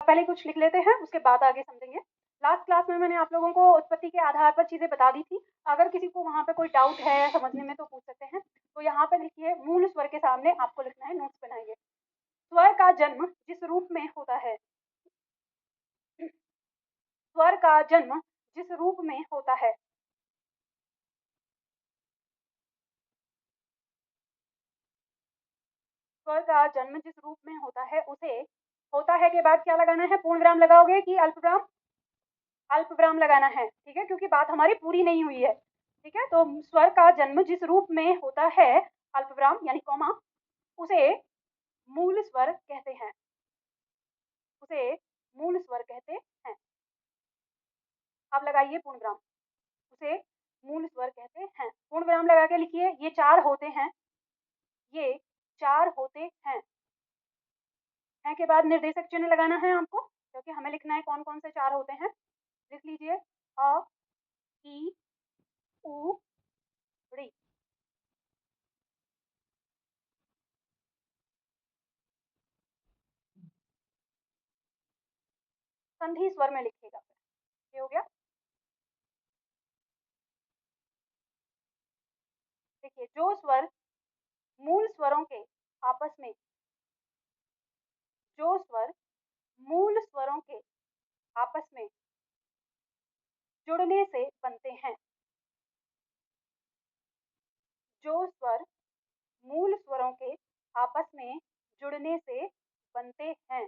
पहले कुछ लिख लेते हैं, उसके बाद आगे समझेंगे। लास्ट क्लास में मैंने आप लोगों को उत्पत्ति के आधार पर चीज़ें बता दी थी। अगर किसी को वहाँ पे कोई डाउट है समझने में तो पूछ सकते हैं। तो यहाँ पे लिखिए, मूल स्वर के सामने आपको लिखना है, नोट्स बनाइए। स्वर का जन्म जिस रूप में होता है, स्वर का जन्म जिस रूप में होता है, स्वर का जन्म जिस रूप में होता है उसे, होता है के बाद क्या लगाना है, पूर्ण विराम लगाओगे कि अल्पविराम? अल्पविराम लगाना है, ठीक है, क्योंकि बात हमारी पूरी नहीं हुई है। ठीक है, तो स्वर का जन्म जिस रूप में होता है, अल्पविराम यानी कॉमा, उसे मूल स्वर कहते हैं, उसे मूल स्वर कहते हैं। अब लगाइए पूर्ण विराम, उसे मूल स्वर कहते हैं। पूर्ण विराम लगा के लिखिए, ये चार होते हैं, ये चार होते हैं। हैं के बाद निर्देशक चिन्ह लगाना है आपको, क्योंकि हमें लिखना है कौन कौन से चार होते हैं। लिख लीजिए, अ, ई, उ, ऋ। संधि स्वर में लिखिएगा। ये हो गया। देखिए, जो स्वर मूल स्वरों के आपस में, जो स्वर मूल स्वरों के आपस में जुड़ने से बनते हैं, जो स्वर मूल स्वरों के आपस में जुड़ने से बनते हैं।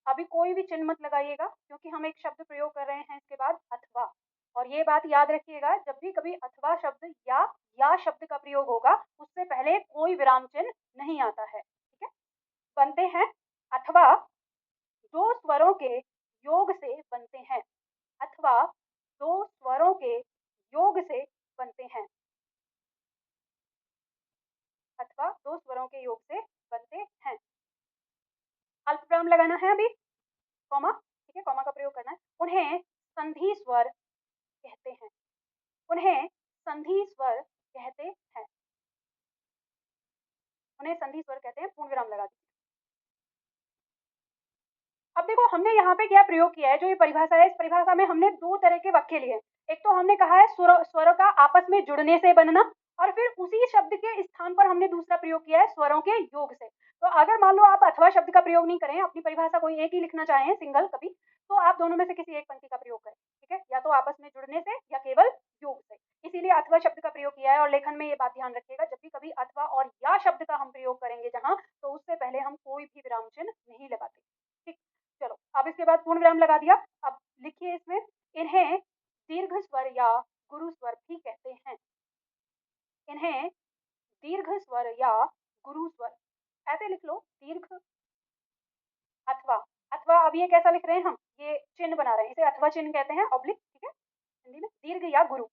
अभी कोई भी चिन्ह मत लगाइएगा, क्योंकि हम एक शब्द प्रयोग कर रहे हैं इसके बाद, अथवा। और ये बात याद रखिएगा, जब भी कभी अथवा शब्द या शब्द का प्रयोग होगा, उससे पहले कोई विराम चिन्ह नहीं आता है। ठीक है, बनते हैं अथवा दो स्वरों के योग से बनते हैं, अथवा दो स्वरों के योग से बनते हैं, अथवा दो स्वरों के योग से बनते हैं। अल्पविराम लगाना है अभी, कॉमा, ठीक है, कॉमा का प्रयोग करना है। उन्हें संधि स्वर कहते हैं, उन्हें संधि स्वर कहते हैं, उन्हें संधि स्वर कहते हैं। पूर्ण विराम लगा दीजिए। अब देखो, हमने यहाँ पे क्या प्रयोग किया है, जो ये परिभाषा है, इस परिभाषा में हमने दो तरह के वाक्य लिए। एक तो हमने कहा है स्वरों का आपस में जुड़ने से बनना, और फिर उसी शब्द के स्थान पर हमने दूसरा प्रयोग किया है स्वरों के योग से। तो अगर मान लो आप अथवा शब्द का प्रयोग नहीं करें, अपनी परिभाषा कोई एक ही लिखना चाहें सिंगल कभी, तो आप दोनों में से किसी एक पंक्ति का प्रयोग करें। ठीक है, या तो आपस में जुड़ने से या केवल योग से। इसीलिए अथवा शब्द का प्रयोग किया है। और लेखन में ये बात ध्यान रखिएगा, जब भी कभी अथवा और या शब्द का हम प्रयोग करेंगे जहां, तो उससे पहले हम कोई भी विराम चिन्ह नहीं लगाते। ठीक, चलो, अब इसके बाद पूर्ण विराम लगा दिया। अब लिखिए इसमें, इन्हें दीर्घ स्वर या गुरु स्वर भी कहते हैं, इन्हें दीर्घ स्वर या गुरु स्वर, ऐसे लिख लो, दीर्घ अथवा। अथवा अब ये कैसा लिख रहे हैं हम, ये चिन्ह बना रहे हैं, इसे अथवा चिन्ह कहते हैं, ऑब्लिक। ठीक है, हिंदी में दीर्घ या गुरु।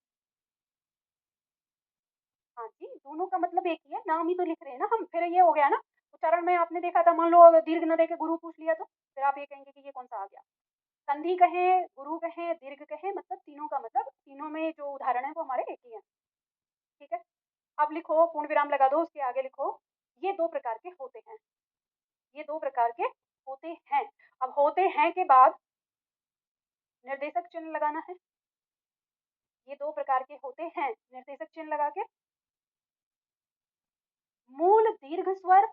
हाँ जी, दोनों का मतलब एक ही है, नाम ही तो लिख रहे हैं ना हम। फिर ये हो गया ना, उच्चारण में आपने देखा था, मान लो अगर दीर्घ न देके गुरु पूछ लिया, तो फिर आप ये कहेंगे कि ये कौन सा आ गया। संधि कहें, गुरु कहें, दीर्घ कहें, मतलब तीनों का मतलब, तीनों में जो उदाहरण है वो हमारे एक ही है। ठीक है, अब लिखो, पूर्ण विराम लगा दो, उसके आगे लिखो, ये दो प्रकार के होते हैं, ये दो प्रकार के होते हैं। अब होते हैं के बाद निर्देशक चिन्ह लगाना है, ये दो प्रकार के होते हैं, निर्देशक चिन्ह लगा के, मूल दीर्घ स्वर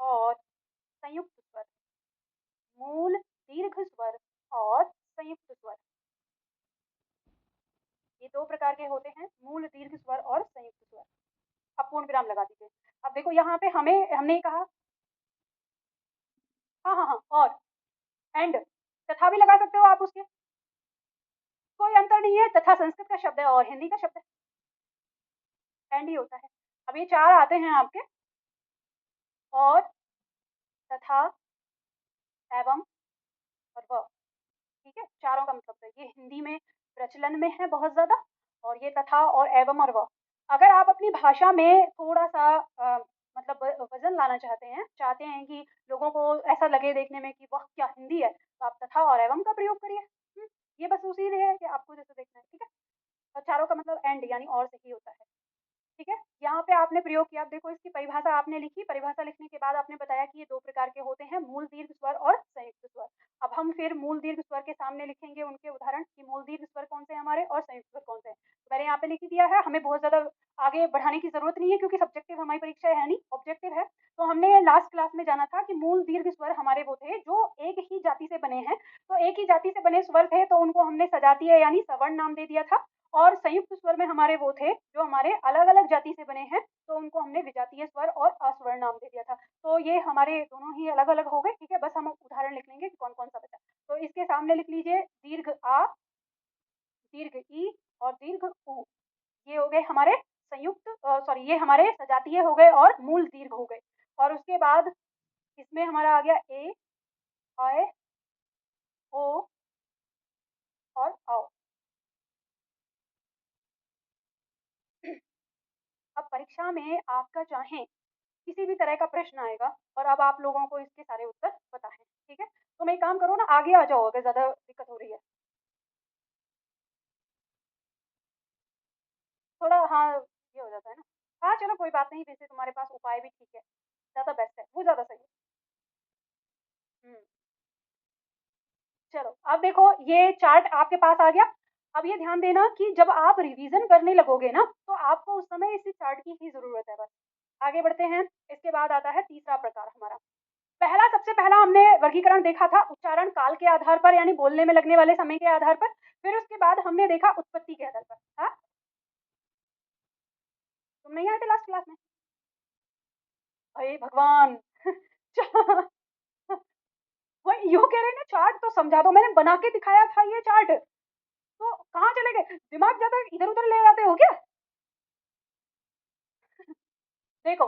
और संयुक्त स्वर, मूल दीर्घ स्वर और संयुक्त स्वर, ये दो प्रकार के होते हैं, मूल दीर्घ स्वर और संयुक्त स्वर। अब पूर्ण विराम लगा दीजिए। अब देखो, यहाँ पे हमने कहा, हाँ हाँ हाँ, और एंड, तथा भी लगा सकते हो आप उसके, कोई अंतर नहीं है। तथा संस्कृत का शब्द है और हिंदी का शब्द है, एंड ही होता है। अब ये चार आते हैं आपके, और, तथा, एवं और वह। ठीक है, चारों का मतलब है, ये हिंदी में प्रचलन में है बहुत ज्यादा। और ये तथा और एवं और वह, अगर आप अपनी भाषा में थोड़ा सा मतलब वजन लाना चाहते हैं कि लोगों को ऐसा लगे देखने में कि वह क्या हिंदी है, तो आप तथा और एवं का प्रयोग करिए। ये बस उसी लिए है कि आपको जैसे देखना है। ठीक है, और चारों का मतलब एंड यानी और से ही होता है। ठीक है? यहाँ पे आपने प्रयोग किया, अब देखो इसकी परिभाषा आपने लिखी, परिभाषा लिखने के बाद आपने बताया कि ये 2 प्रकार के होते हैं, मूल दीर्घ स्वर और संयुक्त स्वर। अब हम फिर मूल दीर्घ स्वर के सामने लिखेंगे उनके उदाहरण कि मूल दीर्घ स्वर कौन से हैं हमारे और संयुक्त स्वर कौन से हैं। तो मैंने यहाँ पे लिख ही दिया है, हमें बहुत ज़्यादा आगे बढ़ाने की ज़रूरत नहीं है क्योंकि सब्जेक्टिव हमारी परीक्षा है नहीं, ऑब्जेक्टिव है। तो हमने लास्ट क्लास में जाना था कि मूल दीर्घ स्वर हमारे वो थे जो एक ही जाति से बने हैं। तो एक ही जाति से बने स्वर थे तो उनको हमने सजातीय यानी सवर्ण नाम दे दिया था। और संयुक्त स्वर में हमारे वो थे जो हमारे अलग-अलग जाति से बने हैं, तो उनको हमने विजातीय स्वर और अस्वर्ण नाम दे दिया था। तो ये हमारे दोनों ही अलग-अलग हो गए, ठीक है? बस हम उदाहरण लिख लेंगे कि कौन-कौन सा बचा। तो इसके सामने लिख लीजिए दीर्घ आ, दीर्घ ई और दीर्घ उ। ये हो गए हमारे संयुक्त सॉरी ये हमारे सजातीय हो गए और मूल दीर्घ हो गए। और उसके बाद इसमें हमारा आ गया ए, ऐ, ओ और औ। अब परीक्षा में आपका चाहें किसी भी तरह का प्रश्न आएगा और अब आप लोगों को इसके सारे उत्तर पता हैं, ठीक है? तुम एक काम करो ना, आगे आ जाओ अगर ज़्यादा दिक्कत हो रही है। थोड़ा हाँ, ये हो जाता है ना। हाँ, चलो कोई बात नहीं, वैसे तुम्हारे पास उपाय भी ठीक है, ज़्यादा बेस्ट है, वो ज़्यादा सही है। हुँ, चलो अब देखो ये चार्ट आपके पास आ गया। अब ये ध्यान देना कि जब आप रिवीज़न करने लगोगे ना, तो आपको उस समय इसी चार्ट की ही ज़रूरत है बस। आगे बढ़ते हैं, इसके बाद आता है तीसरा प्रकार हमारा। पहला सबसे पहला हमने वर्गीकरण देखा था उच्चारण काल के आधार पर यानी बोलने में लगने वाले समय के आधार पर। फिर उसके बाद हमने देखा उत्पत्ति के आधार पर। हाँ? तुम नहीं आए थे लास्ट क्लास में? हे भगवान! वही यूँ कह रहे हैं ना चार्ट तो समझा दो, मैंने बना के दिखाया था ये चार्ट। तो कहाँ चले गए? दिमाग ज़्यादा इधर-उधर ले जाते हो क्या? देखो,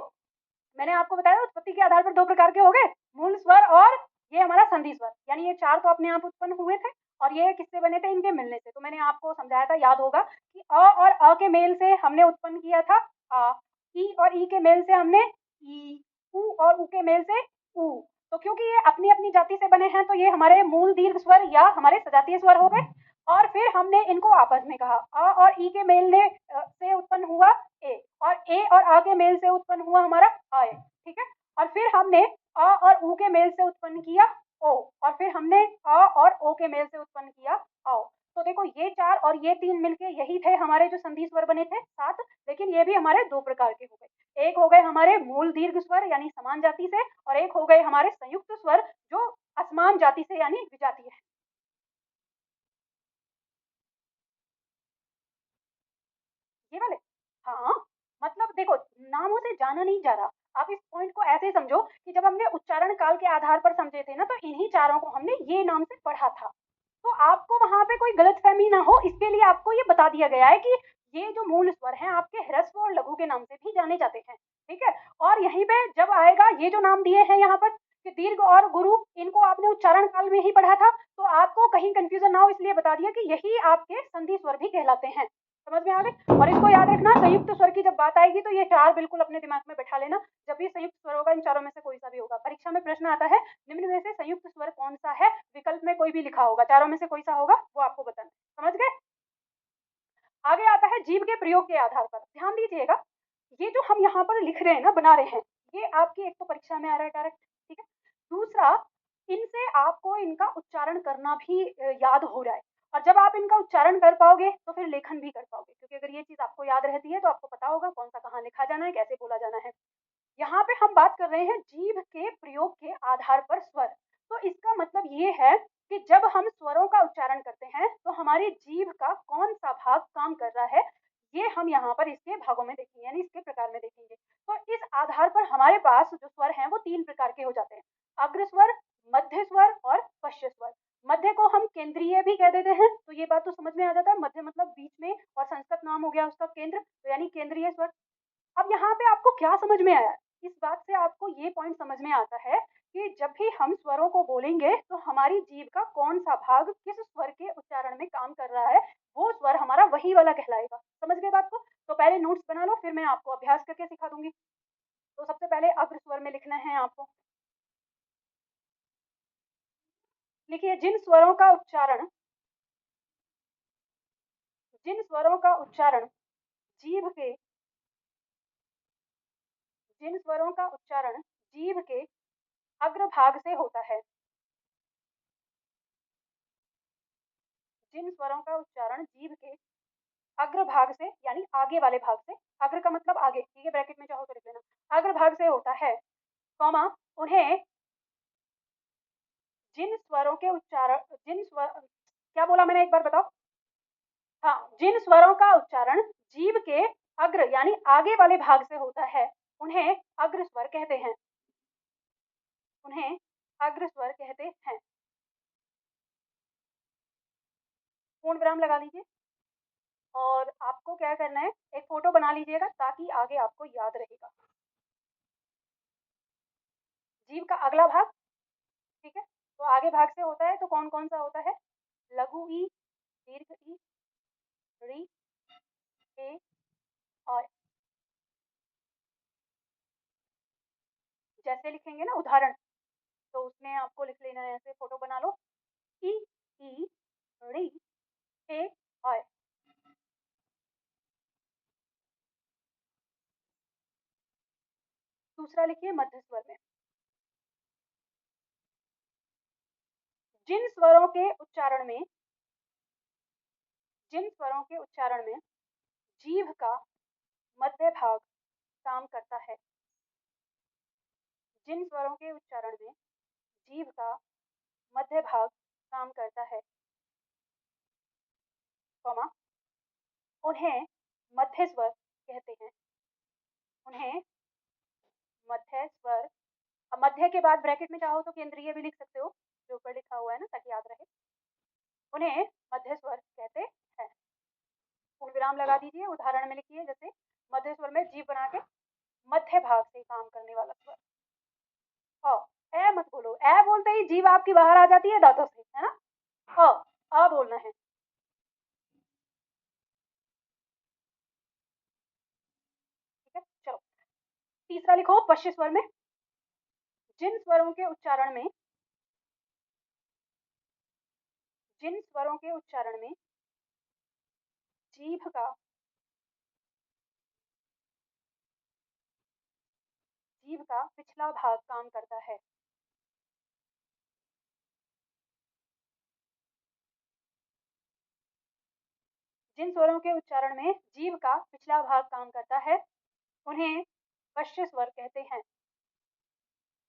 मैंने आपको बताया उत्पत्ति के आधार पर 2 प्रकार के हो गए, मूल स्वर और ये हमारा संधि स्वर। यानी ये 4 तो अपने आप उत्पन्न हुए थे और ये किससे बने थे? इनके मिलने से। तो मैंने आपको समझाया था, याद होगा कि और के मेल से हमने उत्पन्न किया था आ, ई और ई के मेल से हमने ई, उ और उ के मेल से उ। तो क्योंकि ये अपनी-अपनी जाति से बने हैं तो ये हमारे मूल दीर्घ स्वर या हमारे सजातीय स्वर हो गए। और फिर हमने इनको आपस में कहा, और ई के मेल ने से उत्पन्न हुआ ए और ए और के मेल से उत्पन्न हुआ हमारा आय, ठीक है? और फिर हमने और उ के मेल से उत्पन्न किया ओ और फिर हमने और ओ के मेल से उत्पन्न किया औ। तो देखो ये 4 और ये 3 मिलके यही थे हमारे जो संधि स्वर बने थे 7, लेकिन ये भी हमारे 2 प्रकार के हो गए। एक हो गए हमारे मूल दीर्घ स्वर यानी समान जाति से और एक हो गए हमारे संयुक्त स्वर जो असमान जाति से यानी विजातीय है। ये वाले? हाँ, मतलब देखो नामों से जाना नहीं जा रहा। आप इस पॉइंट को ऐसे समझो कि जब हमने उच्चारण काल के आधार पर समझे थे ना, तो इन्हीं चारों को हमने ये नाम से पढ़ा था। तो आपको वहाँ पे कोई गलतफ़हमी ना हो इसके लिए आपको ये बता दिया गया है कि ये जो मूल स्वर हैं आपके ह्रस्व और लघु के नाम से भी जाने जाते हैं, ठीक है? और यहीं पे जब आएगा ये जो नाम दिए हैं यहाँ पर कि दीर्घ और गुरु, इनको आपने उच्चारण काल में ही पढ़ा था, तो आपको कहीं कन्फ्यूज़न ना हो इसलिए बता दिया कि यही आपके संधि स्वर भी कहलाते हैं। समझ में आ गई? और इसको याद रखना संयुक्त स्वर की जब बात आएगी तो ये 4 बिल्कुल अपने दिमाग में बैठा लेना। जब भी संयुक्त स्वर होगा इन चारों में से कोई सा भी होगा। परीक्षा में प्रश्न आता है निम्न में से संयुक्त स्वर कौन-सा है? विकल्प में कोई भी लिखा होगा, चारों में से कोई सा होगा वो आपको बताना है। समझ गए? आगे आता है जीभ के प्रयोग के आधार पर। ध्यान दीजिएगा, ये जो हम यहाँ पर लिख रहे हैं ना, बना रहे हैं, ये आपकी एक तो परीक्षा में आ रहा है डायरेक्ट, ठीक है? दूसरा, इनसे आपको इनका उच्चारण करना भी याद हो रहा है और जब आप इनका उच्चारण कर पाओगे, तो फिर लेखन भी कर पाओगे क्योंकि अगर ये चीज़ आपको याद रहती है, तो आपको पता होगा कौन-सा कहाँ लिखा जाना है, कैसे बोला जाना है। यहाँ पे हम बात कर रहे हैं जीभ के प्रयोग के आधार पर स्वर। तो इसका मतलब ये है कि जब हम स्वरों का उच्चारण करते हैं, तो हमारी जीभ का कौन-सा भाग काम कर रहा है, ये हम यहाँ पर इसके भागों में देखेंगे, यानी इसके प्रकार में देखेंगे। तो इस आधार पर हमारे पास जो स्वर हैं, वो 3 प्रकार के हो जाते हैं। अग्र स्वर, मध्य स्वर और पश्च स्वर। मध्य को हम केंद्रीय भी कह देते हैं, तो ये बात तो समझ में आ जाता है, मध्य मतलब बीच में और संस्कृत नाम हो गया उसका केंद्र, तो यानी केंद्रीय स्वर। अब यहाँ पे आपको क्या समझ में आया? इस बात से आपको ये पॉइंट समझ में आता है कि जब भी हम स्वरों को बोलेंगे तो हमारी जीभ का कौन-सा भाग किस स्वर के उच्चारण में काम कर रहा है, वो स्वर हमारा वही वाला कहलाएगा। समझ गए बात को? तो पहले नोट्स बना लो फिर मैं आपको अभ्यास करके सिखा दूँगी। तो सबसे पहले अग्र स्वर में लिखना है आपको। लिखिए जिन स्वरों का उच्चारण जीभ के जिन स्वरों का उच्चारण जीभ के अग्रभाग से होता है, जिन स्वरों का उच्चारण जीभ के अग्रभाग से यानी आगे वाले भाग से, अग्र का मतलब आगे, ठीक है, ब्रैकेट में चाहो तो लिख लेना, अग्रभाग से होता है, कॉमा, उन्हें जिन स्वरों के उच्चारण, जिन स्वर, क्या बोला मैंने, एक बार बताओ। हाँ, जिन स्वरों का उच्चारण जीभ के अग्र यानी आगे वाले भाग से होता है, उन्हें अग्र स्वर कहते हैं, उन्हें अग्र स्वर कहते हैं। पूर्ण विराम लगा लीजिए और आपको क्या करना है, एक फोटो बना लीजिएगा ताकि आगे आपको याद रहेगा। जीभ का अगला भाग, ठीक है, तो आगे भाग से होता है तो कौन कौन सा होता है, लघु ई, दीर्घ ई, री, ए और। जैसे लिखेंगे ना उदाहरण, तो उसमें आपको लिख लेना है, ऐसे फोटो बना लो, ई, ई, री, ए और। दूसरा लिखिए मध्य स्वर में, जिन स्वरों के उच्चारण में, जिन स्वरों के उच्चारण में जीभ का मध्य भाग काम करता है, जिन स्वरों के उच्चारण में जीभ का मध्य भाग काम करता है, कॉमा, उन्हें मध्य स्वर कहते हैं, उन्हें मध्य स्वर। अब मध्य के बाद ब्रैकेट में चाहो तो केंद्रीय भी लिख सकते हो, जो ऊपर लिखा हुआ है ना, ताकि याद रहे, उन्हें मध्य स्वर कहते हैं। पूर्ण विराम लगा दीजिए, उदाहरण में लिखिए, जैसे मध्य स्वर में जीभ बना के मध्य भाग से काम करने वाला स्वर। ए मत बोलो, ए बोलते ही जीभ आपकी बाहर आ जाती है दांतों से, है ना। अ बोलना है, ठीक है। चलो तीसरा लिखो पश्य स्वर में, जिन स्वरों के उच्चारण में, जिन स्वरों के उच्चारण में जीभ का, जीभ का पिछला भाग काम करता है, जिन स्वरों के उच्चारण में जीभ का पिछला भाग काम करता है, उन्हें पश्य स्वर कहते हैं,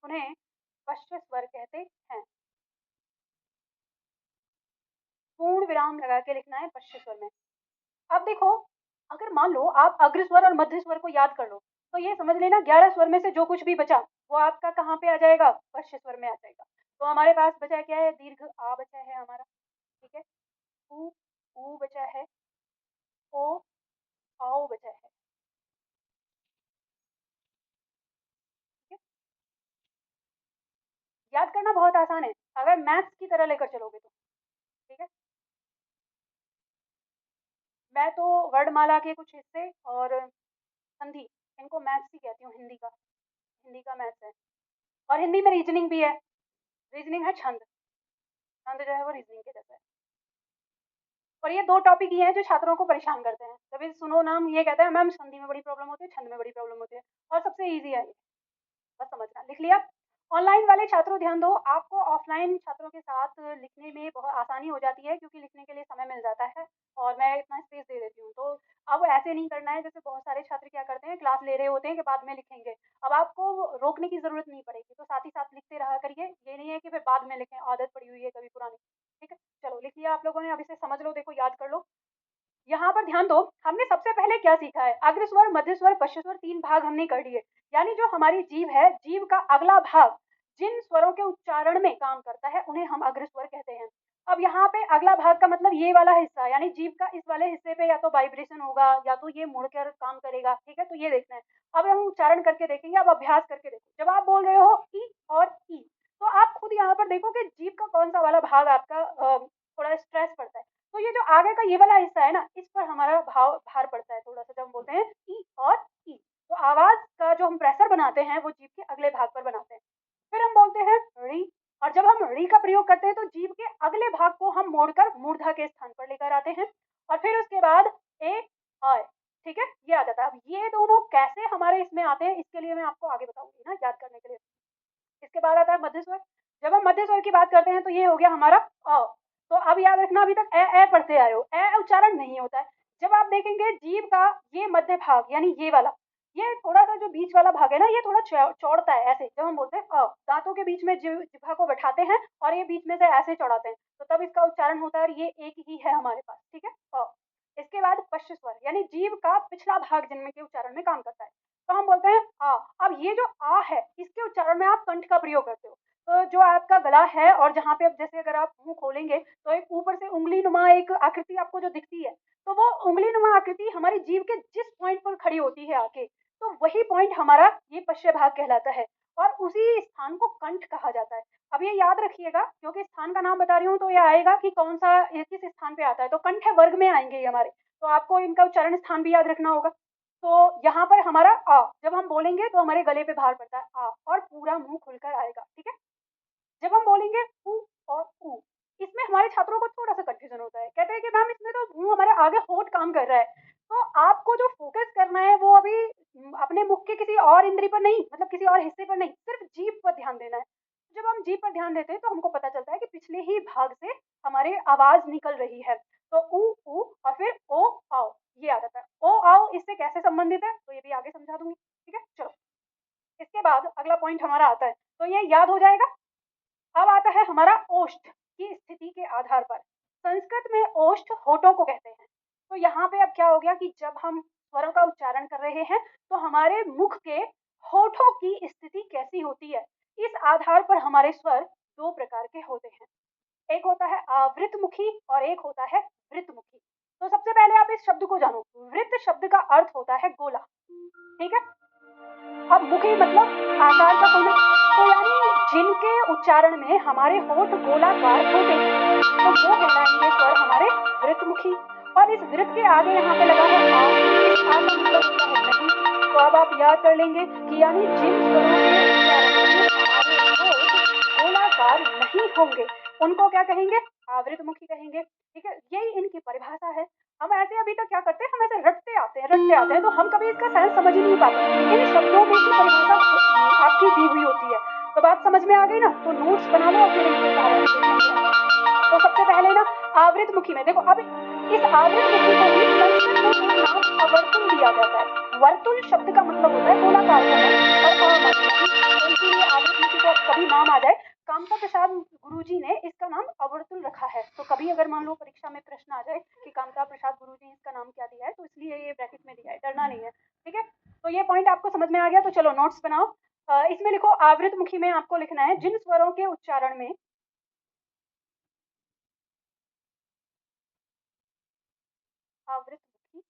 उन्हें पश्य स्वर कहते हैं। पूर्ण विराम लगा के लिखना है पश्य स्वर में। अब देखो, अगर मान लो आप अग्र स्वर और मध्य स्वर को याद कर लो, तो ये समझ लेना 11 स्वर में से जो कुछ भी बचा वो आपका कहाँ पे आ जाएगा, पश्य स्वर में आ जाएगा। तो हमारे पास बचा क्या है, दीर्घ आ बचा है हमारा, ठीक है, ऊ, ऊ बचा है, ओ, आओ बचा है, ठीक है। याद करना बहुत आसान है अगर मैथ्स की तरह लेकर चलोगे तो, ठीक है। मैं तो वर्णमाला के कुछ हिस्से और संधि, इनको मैथ्स ही कहती हूँ, हिंदी का, हिंदी का मैथ्स है। और हिंदी में रीजनिंग भी है, रीजनिंग है छंद, छंद जो है वो रीजनिंग के जैसा है। और ये दो टॉपिक ही हैं जो छात्रों को परेशान करते हैं, कभी सुनो नाम ये कहते हैं मैम संधि में बड़ी प्रॉब्लम होती है, छंद में बड़ी प्रॉब्लम होती है, और सबसे ईजी है ये, बस समझना। लिख लिया। ऑनलाइन वाले छात्रों ध्यान दो, आपको ऑफलाइन छात्रों के साथ लिखने में बहुत आसानी हो जाती है क्योंकि लिखने के लिए समय मिल जाता है और मैं इतना स्पेस दे देती हूँ। तो अब ऐसे नहीं करना है जैसे बहुत सारे छात्र क्या करते हैं, क्लास ले रहे होते हैं कि बाद में लिखेंगे। अब आपको रोकने की जरूरत नहीं पड़ेगी, तो साथ ही साथ लिखते रहा करिए, ये नहीं है कि फिर बाद में लिखें, आदत पड़ी हुई है कभी पुरानी, ठीक है। चलो लिख लिया आप लोगों ने, अब इसे समझ लो, देखो याद कर लो। यहाँ पर ध्यान दो, हमने सबसे पहले क्या सीखा है, अग्र स्वर, मध्य स्वर, पश्च स्वर, 3 भाग हमने कर लिए। यानी जो हमारी जीभ है, जीभ का अगला भाग जिन स्वरों के उच्चारण में काम करता है उन्हें हम अग्र स्वर कहते हैं। अब यहाँ पे अगला भाग का मतलब ये वाला हिस्सा, यानी जीभ का इस वाले हिस्से पे या तो वाइब्रेशन होगा या तो ये मुड़कर काम करेगा, ठीक है। तो ये देखना है। अब हम उच्चारण करके देखेंगे, अब अभ्यास करके देखो। जब आप बोल रहे हो ई और ई, तो आप खुद यहाँ पर देखो कि जीभ का कौन सा वाला भाग आपका थोड़ा स्ट्रेस पड़ता है। तो ये जो आगे का ये वाला हिस्सा है ना, इस पर हमारा भार पड़ता है थोड़ा सा, जब हम बोलते हैं ई और ई। तो आवाज का जो हम प्रेशर बनाते हैं वो जीभ के अगले भाग पर बनाते हैं। फिर हम बोलते हैं री, और जब हम री का प्रयोग करते हैं तो जीभ के अगले भाग को हम मोड़कर मूर्धा के स्थान पर लेकर आते हैं। और फिर उसके बाद ए आय, ठीक है? ये आ जाता है। अब ये दोनों कैसे हमारे इसमें आते हैं, इसके लिए मैं आपको आगे बताऊँगी ना याद करने के लिए। इसके बाद आता है मध्य स्वर। जब हम मध्य स्वर की बात करते हैं तो ये हो गया हमारा अ। तो अब याद रखना अभी तक ए पढ़ते आए हो, उच्चारण नहीं होता है। जब आप देखेंगे जीभ का ये मध्य भाग यानी ये वाला, ये थोड़ा-सा जो बीच वाला भाग है ना, ये थोड़ा चौड़ता है ऐसे, जब हम बोलते हैं दाँतों के बीच में जिह्वा को बैठाते हैं और ये बीच में से ऐसे चौड़ाते हैं, तो तब इसका उच्चारण होता है और ये एक ही है हमारे पास, ठीक है? इसके बाद पश्च स्वर यानी जीभ का पिछला भाग जिनमें के उच्चारण में काम करता है। तो हम बोलते हैं आ। अब ये जो आ है, इसके उच्चारण में आप कंठ का प्रयोग करते हो। तो जो आपका गला है और जहाँ पे अब जैसे अगर आप मुँह खोलेंगे, तो एक ऊपर से उँगली-नुमा एक आकृति आपको जो दिखती है, तो वो उँगली-नुमा आकृति हमारी जीभ के जिस पॉइंट पर खड़ी होती है आके, तो वही पॉइंट हमारा ये पश्च भाग कहलाता है और उसी स्थान को कंठ कहा जाता है। अब ये याद रखिएगा क्योंकि स्थान का नाम बता रही हूँ तो ये आएगा कि कौन-सा ये किस स्थान पे आता है, तो कंठ वर्ग में आएँगे ये हमारे। तो आपको इनका उच्चारण स्थान भी याद रखना होगा। तो यहाँ पर हमारा जब हम बोलेंगे तो हमारे गले पे भार पड़ता है और पूरा मुँह खुलकर आएगा, ठीक है? जब हम बोलेंगे उ और ऊ, इसमें हमारे छात्रों को थोड़ा-सा कन्फ्यूज़न होता है। कहते हैं कि मैम इसमें तो मुँह हमारे आगे होंठ काम कर रहा है। तो आपको जो फ़ोकस करना है वो अभी अपने मुख के किसी और इंद्री पर नहीं, मतलब किसी और हिस्से पर नहीं, सिर्फ़ जीभ पर ध्यान देना है। जब हम जीभ पर ध्यान देते हैं तो हमको पता चलता है कि पिछले ही भाग से हमारी आवाज़ निकल रही है। तो ऊ, ऊ और फिर ओ, आओ, ये आ जाता है। ओ, आओ इससे कैसे संबंधित है? तो ये भी आगे समझा दूँगी, ठीक है? चलो, इसके बाद अगला पॉइंट हमारा आता है। तो ये याद हो जाएगा। अब आता है हमारा ओष्ठ की स्थिति के आधार पर। संस्कृत में ओष्ठ होठों को कहते हैं। तो यहाँ पे अब क्या हो गया कि जब हम स्वरों का उच्चारण कर रहे हैं, तो हमारे मुख के होठों की स्थिति कैसी होती है, इस आधार पर हमारे स्वर 2 प्रकार के होते हैं। एक होता है आवृतमुखी और एक होता है वृत्तमुखी। तो सबसे पहले आप इस शब्द को जानो। वृत्त शब्द का अर्थ होता है गोला, ठीक है? अब मुखी मतलब आकार का होना, तो यानी जिनके उच्चारण में हमारे होठ गोलाकार होते हैं, तो वो कहलाएंगे स्वर हमारे वृत्तमुखी। और इस वृत्त के आगे यहाँ पे लगा है आ, इस आ का मतलब होता है नहीं। तो अब आप याद कर लेंगे कि यानी जिन स्वरों के उच्चारण में हमारे होठ गोलाकार नहीं होंगे, उनको क्या कहेंगे? आवृतमुखी कहेंगे, ठीक है? यही इनकी परिभाषा है। हम ऐसे अभी तक क्या करते हैं, हम ऐसे रटते आते हैं, तो हम कभी इसका सेंस समझ ही नहीं पाते। इन शब्दों में की परिभाषा आपकी दी हुई होती है। तो बात समझ में आ गई ना? तो नोट्स बना लो और फिर इनके उदाहरण देखेंगे हम। तो सबसे पहले ना आवृतमुखी में देखो, अब इस आवृतमुखी को भी संस्कृत में एक नाम अवर्तुल दिया जाता है। वर्तुल शब्द का मतलब होता है गोलाकार होना और अवर्तुल, तो इसीलिए आवृतमुखी को अब कभी नाम आ जाए, कामता प्रसाद गुरुजी ने इसका नाम अवर्तुल रखा है। तो कभी अगर मान लो परीक्षा में प्रश्न आ जाए कि कामता प्रसाद गुरुजी इसका नाम क्या दिया है, तो इसलिए ये ब्रैकेट में दिया है, डरना नहीं है, ठीक है? तो ये पॉइंट आपको समझ में आ गया। तो चलो नोट्स बनाओ। इसमें लिखो आवृतमुखी में आपको लिखना है जिन स्वरों के उच्चारण में आवृतमुखी,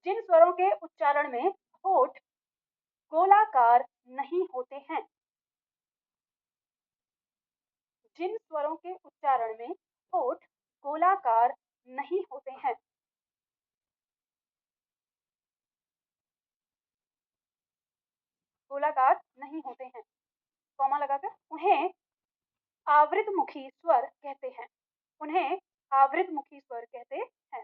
जिन स्वरों के उच्चारण में होठ गोलाकार नहीं होते हैं, जिन स्वरों के उच्चारण में होठ गोलाकार नहीं होते हैं, गोलाकार नहीं होते हैं, कॉमा लगाकर उन्हें आवृतमुखी स्वर कहते हैं। उन्हें आवृतमुखी स्वर कहते हैं।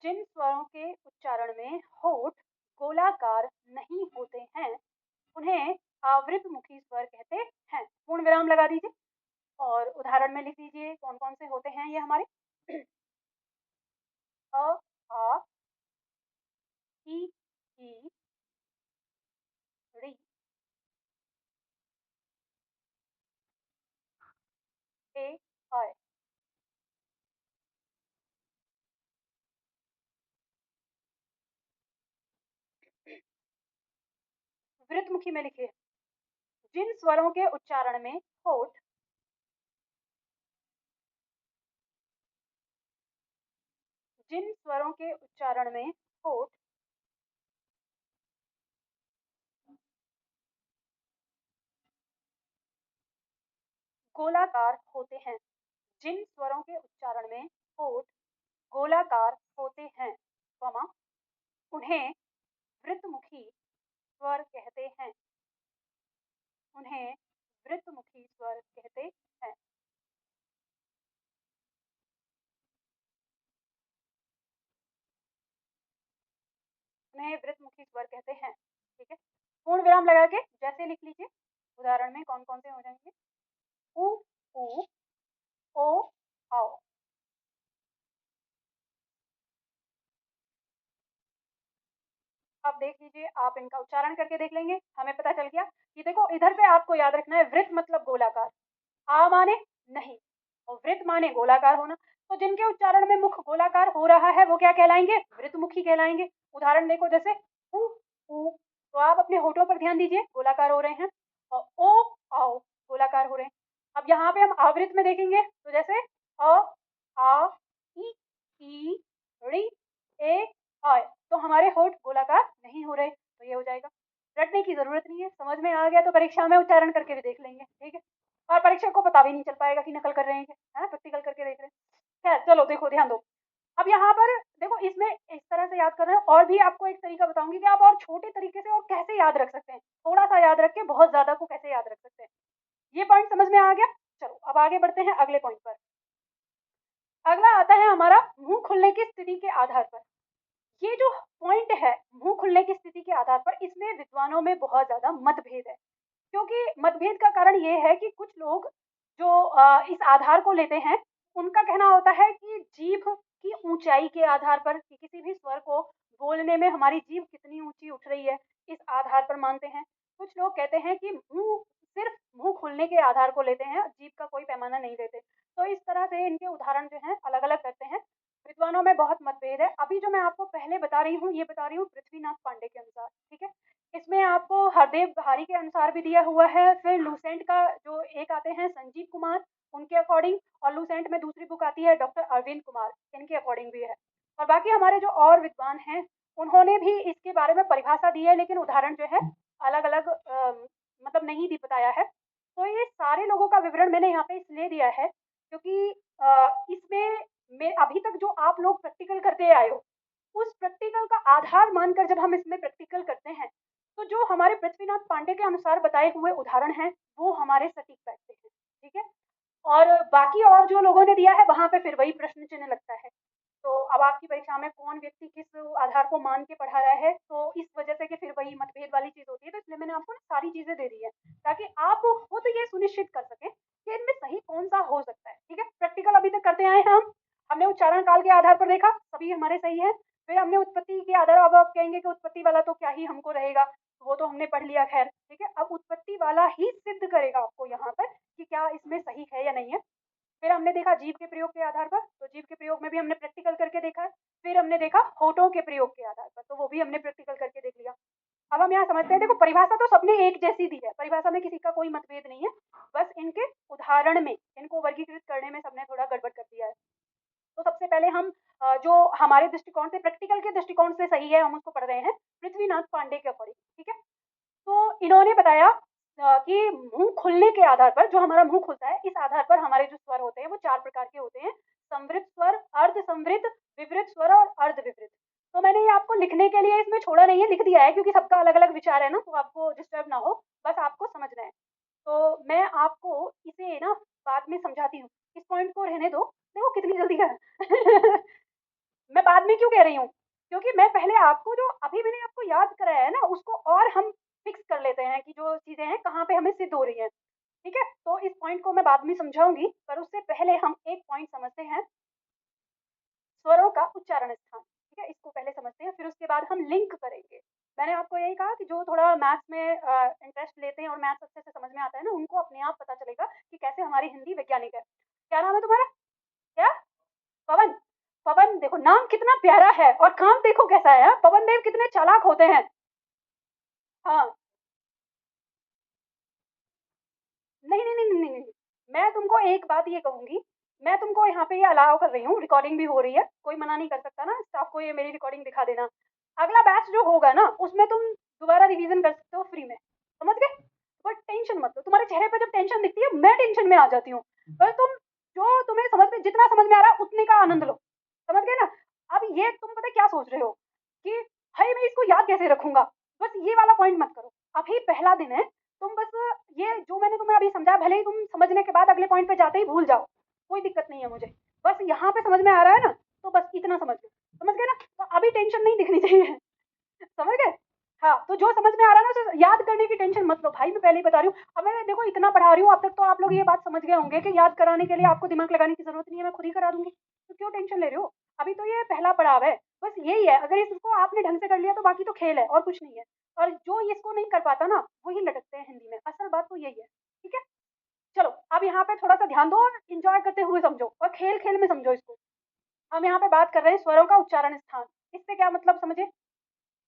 जिन स्वरों के उच्चारण में होठ गोलाकार नहीं होते हैं, उन्हें आवृतमुखी स्वर कहते हैं। पूर्ण विराम लगा दीजिए और उदाहरण में लिख दीजिए कौन कौन से होते हैं ये हमारे। अ, आ, ई, ई, री, ए, ऐ। वृत्तमुखी में लिखिए जिन स्वरों के उच्चारण में होठ जिन स्वरों के उच्चारण में होठ गोलाकार होते हैं, जिन स्वरों के उच्चारण में होठ गोलाकार होते हैं, कॉमा उन्हें वृत्तमुखी स्वर कहते हैं। उन्हें वृत्तमुखी स्वर कहते हैं। उन्हें वृत्तमुखी स्वर कहते हैं। ठीक है, पूर्ण विराम लगा के जैसे लिख लीजिए उदाहरण में कौन कौन से हो जाएंगे। उ, ऊ, ओ, औ। अब देख लीजिए, आप इनका उच्चारण करके देख लेंगे, हमें पता चल गया कि देखो इधर पे आपको याद रखना है वृत्त मतलब गोलाकार, आ माने नहीं और वृत्त माने गोलाकार होना। तो जिनके उच्चारण में मुख गोलाकार हो रहा है वो क्या कहलाएंगे, वृत्तमुखी कहलाएंगे। उदाहरण देखो जैसे उ, ऊ, तो आप अपने होठों पर ध्यान दीजिए, गोलाकार हो रहे हैं। और ओ, आओ, गोलाकार हो रहे हैं। अब यहाँ पे हम आवृत्त में देखेंगे तो जैसे अ, आ, ई, ऋ, ए, आय, तो हमारे होठ गोलाकार नहीं हो रहे, तो ये हो जाएगा। रटने की जरूरत नहीं है, समझ में आ गया तो परीक्षा में उच्चारण करके भी देख लेंगे। ठीक है, और परीक्षक को पता भी नहीं चल पाएगा कि नकल कर रहे हैं, है प्रैक्टिकल करके देख रहे हैं। खैर चलो देखो ध्यान दो। अब यहाँ पर देखो इसमें इस तरह से याद करना है, और भी आपको एक तरीका बताऊंगी कि आप और छोटे तरीके से और कैसे याद रख सकते हैं, थोड़ा सा याद रख के बहुत ज्यादा को कैसे याद रख सकते हैं। ये पॉइंट समझ में आ गया। चलो अब आगे बढ़ते हैं अगले पॉइंट पर। अगला आता है हमारा मुंह खुलने की स्थिति के आधार पर। ये जो पॉइंट है मुंह खुलने की स्थिति के आधार पर, इसमें विद्वानों में बहुत ज्यादा मतभेद है। क्योंकि मतभेद का कारण ये है कि कुछ लोग जो इस आधार को लेते हैं, उनका कहना होता है कि जीभ की ऊंचाई के आधार पर, कि किसी भी स्वर को बोलने में हमारी जीभ कितनी ऊंची उठ रही है, इस आधार पर मानते हैं। कुछ लोग कहते हैं कि सिर्फ मुंह खुलने के आधार को लेते हैं, जीभ का कोई पैमाना नहीं लेते। तो इस तरह से इनके उदाहरण जो हैं अलग अलग करते हैं। विद्वानों में बहुत मतभेद है। अभी जो मैं आपको पहले बता रही हूँ, ये बता रही हूँ पृथ्वीनाथ पांडे के अनुसार। ठीक है, इसमें आपको हरदेव बहारी के अनुसार भी दिया हुआ है, फिर लूसेंट का जो एक आते हैं संजीव कुमार, उनके अकॉर्डिंग, और लूसेंट में दूसरी बुक आती है डॉक्टर अरविंद कुमार, इनके अकॉर्डिंग भी है। और बाकी हमारे जो और विद्वान हैं उन्होंने भी इसके बारे में परिभाषा दी है, लेकिन उदाहरण जो है अलग अलग मतलब नहीं दी बताया है। तो ये सारे लोगों का विवरण मैंने यहाँ पे इसलिए दिया है क्योंकि इसमें अभी तक जो आप लोग प्रैक्टिकल करते आए हो, उस प्रैक्टिकल का आधार मानकर जब हम इसमें प्रैक्टिकल करते हैं, तो जो हमारे पृथ्वीनाथ पांडे के अनुसार बताए हुए उदाहरण हैं वो हमारे सटीक बैठते हैं। ठीक है, और बाकी और जो लोगों ने दिया है वहां पे फिर वही प्रश्न चिन्ह लगता है। तो अब आपकी परीक्षा में कौन व्यक्ति किस आधार को मान के पढ़ा रहा है, तो इस वजह से कि फिर वही मतभेद वाली चीज होती है। तो इसलिए मैंने आपको ना सारी चीजें दे दी है ताकि आप खुद ये सुनिश्चित कर सकें कि इनमें सही कौन सा हो सकता है। ठीक है, प्रैक्टिकल अभी तक करते आए हैं हम। हमने उच्चारण काल के आधार पर देखा, सभी हमारे सही है। फिर हमने उत्पत्ति के आधार, अब आप कहेंगे कि उत्पत्ति वाला तो क्या ही हमको रहेगा, वो तो हमने पढ़ लिया। खैर ठीक है, अब उत्पत्ति वाला ही सिद्ध करेगा आपको यहाँ पर कि क्या इसमें सही है या नहीं है। फिर हमने देखा जीव के प्रयोग के आधार पर, तो जीव के प्रयोग में भी हमने प्रैक्टिकल करके देखा है। फिर हमने देखा होठों के प्रयोग के आधार पर, तो वो भी हमने प्रैक्टिकल करके देख लिया। अब हम यहाँ समझते हैं, देखो परिभाषा तो सबने एक जैसी दी है, परिभाषा में किसी का कोई मतभेद नहीं है, बस इनके उदाहरण में, इनको वर्गीकृत करने में सबने थोड़ा गड़बड़ कर दिया है। तो सबसे पहले हम जो हमारे दृष्टिकोण से, प्रैक्टिकल के दृष्टिकोण से सही है, हम उसको पढ़ रहे हैं पृथ्वीनाथ पांडे के अकॉर्डिंग। ठीक है, तो इन्होंने बताया कि मुंह खुलने के आधार पर, जो हमारा मुंह खुलता है इस आधार पर हमारे जो स्वर होते हैं वो 4 प्रकार के होते हैं: संवृत स्वर, अर्ध संवृत, विवृत स्वर और अर्ध विवृत। तो मैंने ये आपको लिखने के लिए इसमें छोड़ा नहीं है, लिख दिया है क्योंकि सबका अलग अलग विचार है ना, तो आपको डिस्टर्ब ना हो, बस आपको समझना है। तो मैं आपको इसे ना बाद में समझाती हूँ, इस पॉइंट को रहने दो। देखो कितनी जल्दी है मैं बाद में क्यों कह रही हूँ, क्योंकि मैं पहले आपको जो अभी मैंने आपको याद कराया है ना, उसको और हम फिक्स कर लेते हैं कि जो चीजें हैं कहाँ पे हमें सिद्ध हो रही हैं। ठीक है, तो इस पॉइंट को मैं बाद में समझाऊंगी, पर उससे पहले हम एक पॉइंट समझते हैं, स्वरों का उच्चारण स्थान। ठीक है, इसको पहले समझते हैं, फिर उसके बाद हम लिंक करेंगे। मैंने आपको यही कहा कि जो थोड़ा मैथ्स में इंटरेस्ट लेते हैं और मैथ्स अच्छे से समझ में आता है ना, उनको अपने आप पता चलेगा कि कैसे हमारी हिंदी वैज्ञानिक है। क्या नाम है तुम्हारा? क्या? पवन। पवन, देखो नाम कितना प्यारा है और काम देखो कैसा है। हाँ? पवन देव कितने चालाक होते हैं। हाँ, नहीं नहीं नहीं नहीं नहीं, मैं तुमको एक बात ये कहूंगी, मैं तुमको यहाँ पे ये अलाउ कर रही हूँ, रिकॉर्डिंग भी हो रही है, कोई मना नहीं कर सकता ना स्टाफ को, ये मेरी रिकॉर्डिंग दिखा देना। अगला बैच जो होगा ना उसमें तुम दोबारा रिवीजन कर सकते हो फ्री में, समझ गए? बट टेंशन मत लो, तुम्हारे चेहरे पे जब टेंशन दिखती है मैं टेंशन में आ जाती हूँ। बस तुम जो तुम्हें समझ में, जितना समझ में आ रहा है उतने का आनंद लो, समझ गए ना? अब ये तुम पता है क्या सोच रहे हो कि भाई मैं इसको याद कैसे रखूंगा, बस ये वाला पॉइंट मत करो। अभी पहला दिन है, तुम बस ये जो मैंने तुम्हें अभी समझा, भले ही तुम समझने के बाद अगले पॉइंट पे जाते ही भूल जाओ, कोई दिक्कत नहीं है मुझे, बस यहाँ पे समझ में आ रहा है ना, तो बस इतना समझ लो, समझ गए ना? तो अभी टेंशन नहीं दिखनी चाहिए समझ गए? हाँ, तो जो समझ में आ रहा है ना उसे याद करने की टेंशन मत लो भाई, मैं पहले ही बता रही हूँ। अब मैं देखो इतना पढ़ा रही हूँ, अब तक तो आप लोग ये बात समझ गए होंगे कि याद कराने के लिए आपको दिमाग लगाने की ज़रूरत नहीं है, मैं खुद ही करा दूँगी। तो क्यों टेंशन ले रहे हो? अभी तो ये पहला पड़ाव है, बस यही है, अगर इसको आपने ढंग से कर लिया तो बाकी तो खेल है और कुछ नहीं है। और जो इसको नहीं कर पाता ना, वही लटकते हैं हिंदी में, असल बात तो यही है, ठीक है? चलो, अब यहाँ पे थोड़ा-सा ध्यान दो और एन्जॉय करते हुए समझो और खेल-खेल में समझो इसको। हम यहाँ पे बात कर रहे हैं स्वरों का उच्चारण स्थान, इससे क्या मतलब समझे?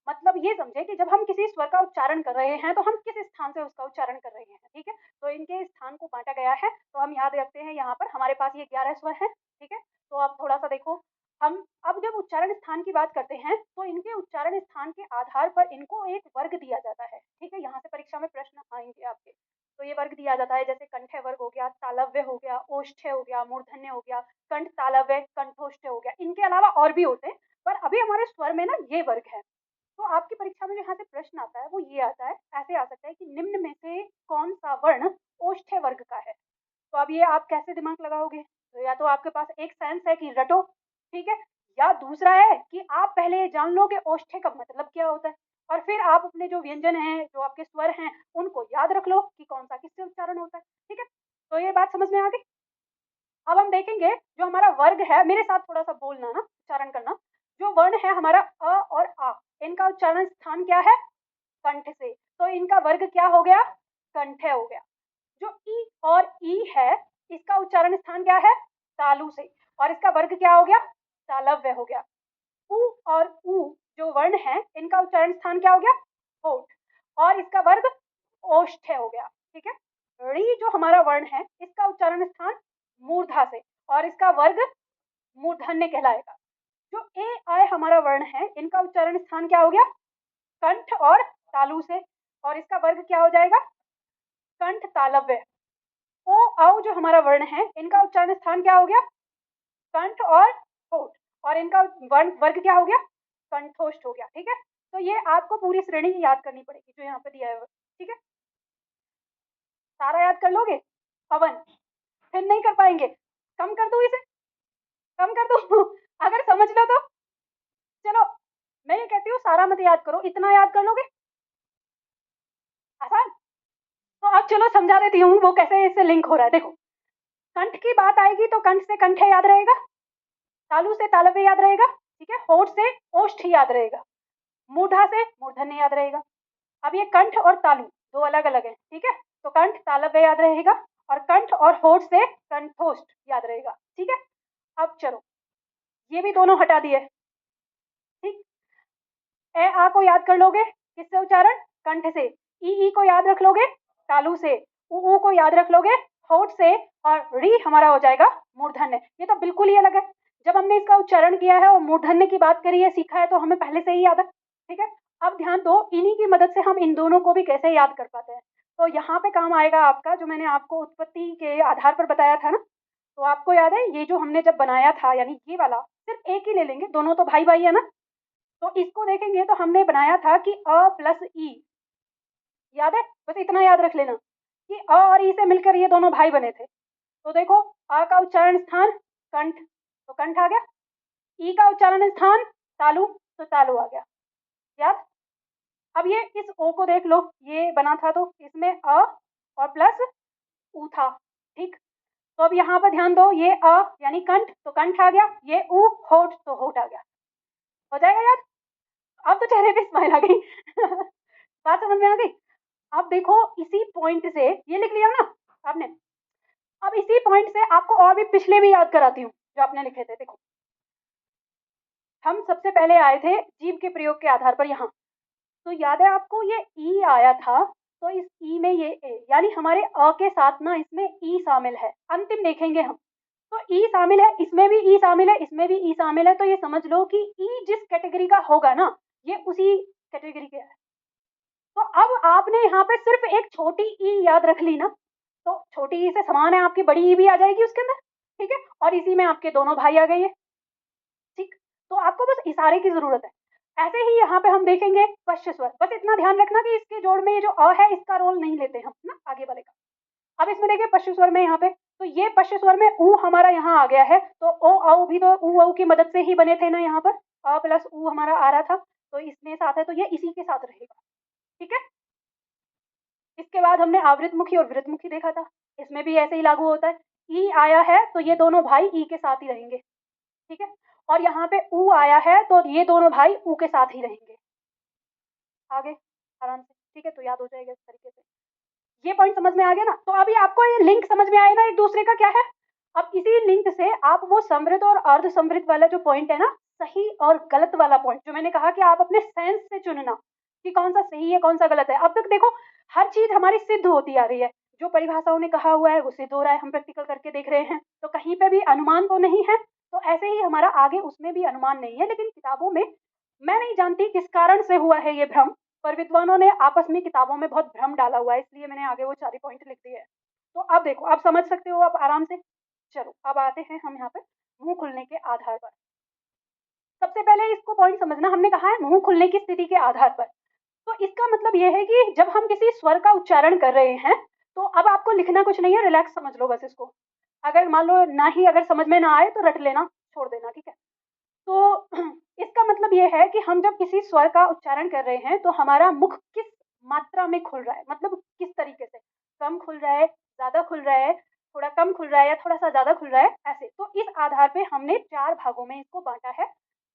मतलब ये समझे कि जब हम किसी स्वर का उच्चारण कर रहे हैं, तो हम किस स्थान से उसका उच्चारण कर रहे हैं, ठीक है? तो इनके स्थान को बाँटा गया है, तो हम याद रखते हैं यहाँ पर हमारे पास ये 11 स्वर हैं, ठीक है? तो अब थोड़ा-सा देखो, हम अब जब उच्चारण स्थान की बात करते हैं, तो इनके उच्चारण स्थान के आधार पर इनको एक वर्ग दिया जाता है, ठीक है? यहाँ से परीक्षा में प्रश्न आएँगे आपके। तो ये वर्ग दिया जाता है, जैसे कंठ्य वर्ग हो गया, तालव्य हो गया, ओष्ठ्य हो गया, मूर्धन्य हो गया, कंठ तालव्य, कंठोष्ठ्य हो गया। इनके अलावा और भी होते हैं, पर अभी हमारे स्वर में ना ये वर्ग है। तो आपकी परीक्षा में जो यहाँ से प्रश्न आता है वो ये आता है, ऐसे आ सकता है कि निम्न में से कौन-सा वर्ण ओष्ठ्य वर्ग का है? तो अब ये आप कैसे दिमाग लगाओगे? तो या तो आपके पास एक सेंस है कि रटो, ठीक है? या दूसरा है कि आप पहले ये जान लो कि ओष्ठ्य का मतलब क्या होता है और फिर आप अपने जो व्यंजन हैं, जो आपके स्वर हैं, उनको याद रख लो कि कौन-सा किससे उच्चारण होता है, ठीक है? तो ये बात समझ में आ गई? अब हम देखेंगे जो हमारा वर्ग है, मेरे साथ थोड़ा-सा बोलना ना, उच्चारण करना। जो वर्ण है हमारा और आ, इनका उच्चारण स्थान क्या है? कंठ से। तो इनका वर्ग क्या हो गया? कंठ्य हो गया। जो ई और ई है, इसका उच्चारण स्थान क्या है? तालु से और इसका वर्ग क्या हो गया? तालव्य हो गया। उ और ऊ जो वर्ण है, इनका उच्चारण स्थान क्या हो गया? होठ और इसका वर्ग ओष्ठ्य हो गया, ठीक है? ऋ जो हमारा वर्ण है, इसका उच्चारण स्थान मूर्धा से और इसका वर्ग मूर्धन्य कहलाएगा। जो ए आय हमारा वर्ण है, इनका उच्चारण स्थान क्या हो गया? कंठ और तालु से और इसका वर्ग क्या हो जाएगा? कंठ तालव्य। ओ औ जो हमारा वर्ण है, इनका उच्चारण स्थान क्या हो गया? कंठ और होठ और इनका वर्ग क्या हो गया? कंठोष्ठ हो गया, ठीक है? तो ये आपको पूरी श्रेणी याद करनी पड़ेगी जो यहाँ पे दिया है, ठीक है? सारा याद कर लोगे? पवन, फिर नहीं कर पाएंगे, कम कर दूं इसे? कम कर दूं? अगर समझ लो तो चलो, मैं ये कहती हूँ सारा मत याद करो, इतना याद कर लोगे? आसान? तो अब चलो समझा देती हूँ वो कैसे इससे लिंक हो रहा है। देखो, कंठ की बात आएगी तो कंठ से कंठ याद रहेगा, तालु से तालव्य याद रहेगा, ठीक है? होठ से ओष्ठ याद रहेगा, मूर्धा से मूर्धन्य याद रहेगा। अब ये कंठ और तालु दो अलग-अलग हैं, ठीक है? तो कंठ तालव्य याद रहेगा और कंठ और होठ से कंठोष्ठ याद रहेगा, ठीक है? अब चलो, ये भी दोनों हटा दिए, ठीक? ए आ को याद कर लोगे, किससे उच्चारण? कंठ से। ई को याद रख लोगे, तालु से। ऊ को याद रख लोगे, होठ से और री हमारा हो जाएगा मूर्धन्य। ये तो बिल्कुल ही अलग है। जब हमने इसका उच्चारण किया है और मूर्धन्य की बात करी है, सीखा है तो हमें पहले से ही याद है, ठीक है? अब ध्यान दो, इन्हीं की मदद से हम इन दोनों को भी कैसे याद कर पाते हैं। तो यहाँ पे काम आएगा आपका जो मैंने आपको उत्पत्ति के आधार पर बताया था ना, तो आपको याद है ये जो हमने जब बनाया था यानी ये वाला, सिर्फ एक ही ले लेंगे, दोनों तो भाई-भाई है ना? तो इसको देखेंगे तो हमने बनाया था कि अ प्लस ई, याद है? बस इतना याद रख लेना कि अ और ई से मिलकर ये दोनों भाई बने थे। तो देखो, अ का उच्चारण स्थान कंठ, तो कंठ आ गया। ई का उच्चारण स्थान तालु, तो तालु आ गया। याद? अब ये इस ओ को देख लो, ये बना था तो इसमें अ और प्लस ऊ था, ठीक? तो अब यहाँ पर ध्यान दो, ये अ यानी कंठ, तो कंठ आ गया, ये ऊ होठ, तो होठ आ गया। हो जाएगा याद? अब तो चेहरे पे स्माइल आ गई। बात समझ में आ गई? अब देखो इसी पॉइंट से ये लिख लिया ना आपने, अब इसी पॉइंट से आपको और भी पिछले भी याद कराती हूँ जो आपने लिखे थे। देखो, हम सबसे पहले आए थे जीव के प्रयोग के आधार पर यहाँ, तो याद है आपको ये ई आया था, तो इस ई में ये ए यानी हमारे अ के साथ ना इसमें ई शामिल है, अंतिम देखेंगे हम। तो ई शामिल है, इसमें भी ई शामिल है, इसमें भी ई शामिल है, तो ये समझ लो कि ई जिस कैटेगरी का होगा ना, ये उसी कैटेगरी के है। तो अब आपने यहाँ पे सिर्फ एक छोटी ई याद रख ली ना, तो छोटी ई से समान है आपकी बड़ी ई भी आ जाएगी उसके अंदर, ठीक है? और इसी में आपके दोनों भाई आ गए हैं, ठीक? तो आपको बस इशारे की ज़रूरत है। ऐसे ही यहाँ पे हम देखेंगे पश्च स्वर, बस इतना ध्यान रखना कि इसके जोड़ में ये जो अ है इसका रोल नहीं लेते हम ना आगे वाले का। अब इसमें देखिए पश्च स्वर में यहाँ पे, तो ये पश्च स्वर में ऊ हमारा यहाँ आ गया है, तो ओ औ भी तो ऊ औ की मदद से ही बने थे ना यहाँ पर, अ प्लस ऊ हमारा आ रहा था, तो इसमें साथ है तो ये इसी के साथ रहेगा, ठीक है। इसके बाद हमने आवृतमुखी और वृत्तमुखी देखा था, इसमें भी ऐसे ही लागू होता है। ई आया है तो ये दोनों भाई ई के साथ ही रहेंगे, ठीक है। और यहाँ पे ऊ आया है तो ये दोनों भाई ऊ के साथ ही रहेंगे। आगे आराम से, ठीक है, तो याद हो जाएगा इस तरीके से। ये पॉइंट समझ में आ गया ना? तो अभी आपको ये लिंक समझ में आया ना एक दूसरे का क्या है? अब इसी लिंक से आप वो समृद्ध और अर्ध समृद्ध वाला जो पॉइंट है ना, सही और गलत वाला पॉइंट, जो मैंने कहा कि आप अपने सेंस से चुनना कि कौन सा सही है कौन सा गलत है। अब तक देखो हर चीज हमारी सिद्ध होती आ रही है, जो परिभाषाओं ने कहा हुआ है वो सिद्ध हो रहा है, हम प्रैक्टिकल करके देख रहे हैं, तो कहीं पे भी अनुमान तो नहीं है। तो ऐसे ही हमारा आगे उसमें भी अनुमान नहीं है, लेकिन किताबों में मैं नहीं जानती किस कारण से हुआ है ये भ्रम, पर विद्वानों ने आपस में किताबों में बहुत भ्रम डाला हुआ है, इसलिए मैंने आगे वो सारे पॉइंट लिख दिए हैं। तो अब देखो आप समझ सकते हो अब आराम से। चलो अब आते हैं हम यहाँ पे मुंह खुलने के आधार पर। सबसे पहले इसको पॉइंट समझना, हमने कहा है मुंह खुलने की स्थिति के आधार पर। तो इसका मतलब ये है कि जब हम किसी स्वर का उच्चारण कर रहे हैं, तो अब आपको लिखना कुछ नहीं है, रिलैक्स समझ लो बस इसको। अगर मान लो ना ही अगर समझ में ना आए तो रट लेना, छोड़ देना, ठीक है। तो इसका मतलब ये है कि हम जब किसी स्वर का उच्चारण कर रहे हैं तो हमारा मुख किस मात्रा में खुल रहा है, मतलब किस तरीके से, कम खुल रहा है, ज्यादा खुल रहा है, थोड़ा कम खुल रहा है या थोड़ा सा ज्यादा खुल रहा है, ऐसे। तो इस आधार पे हमने 4 भागों में इसको बांटा है,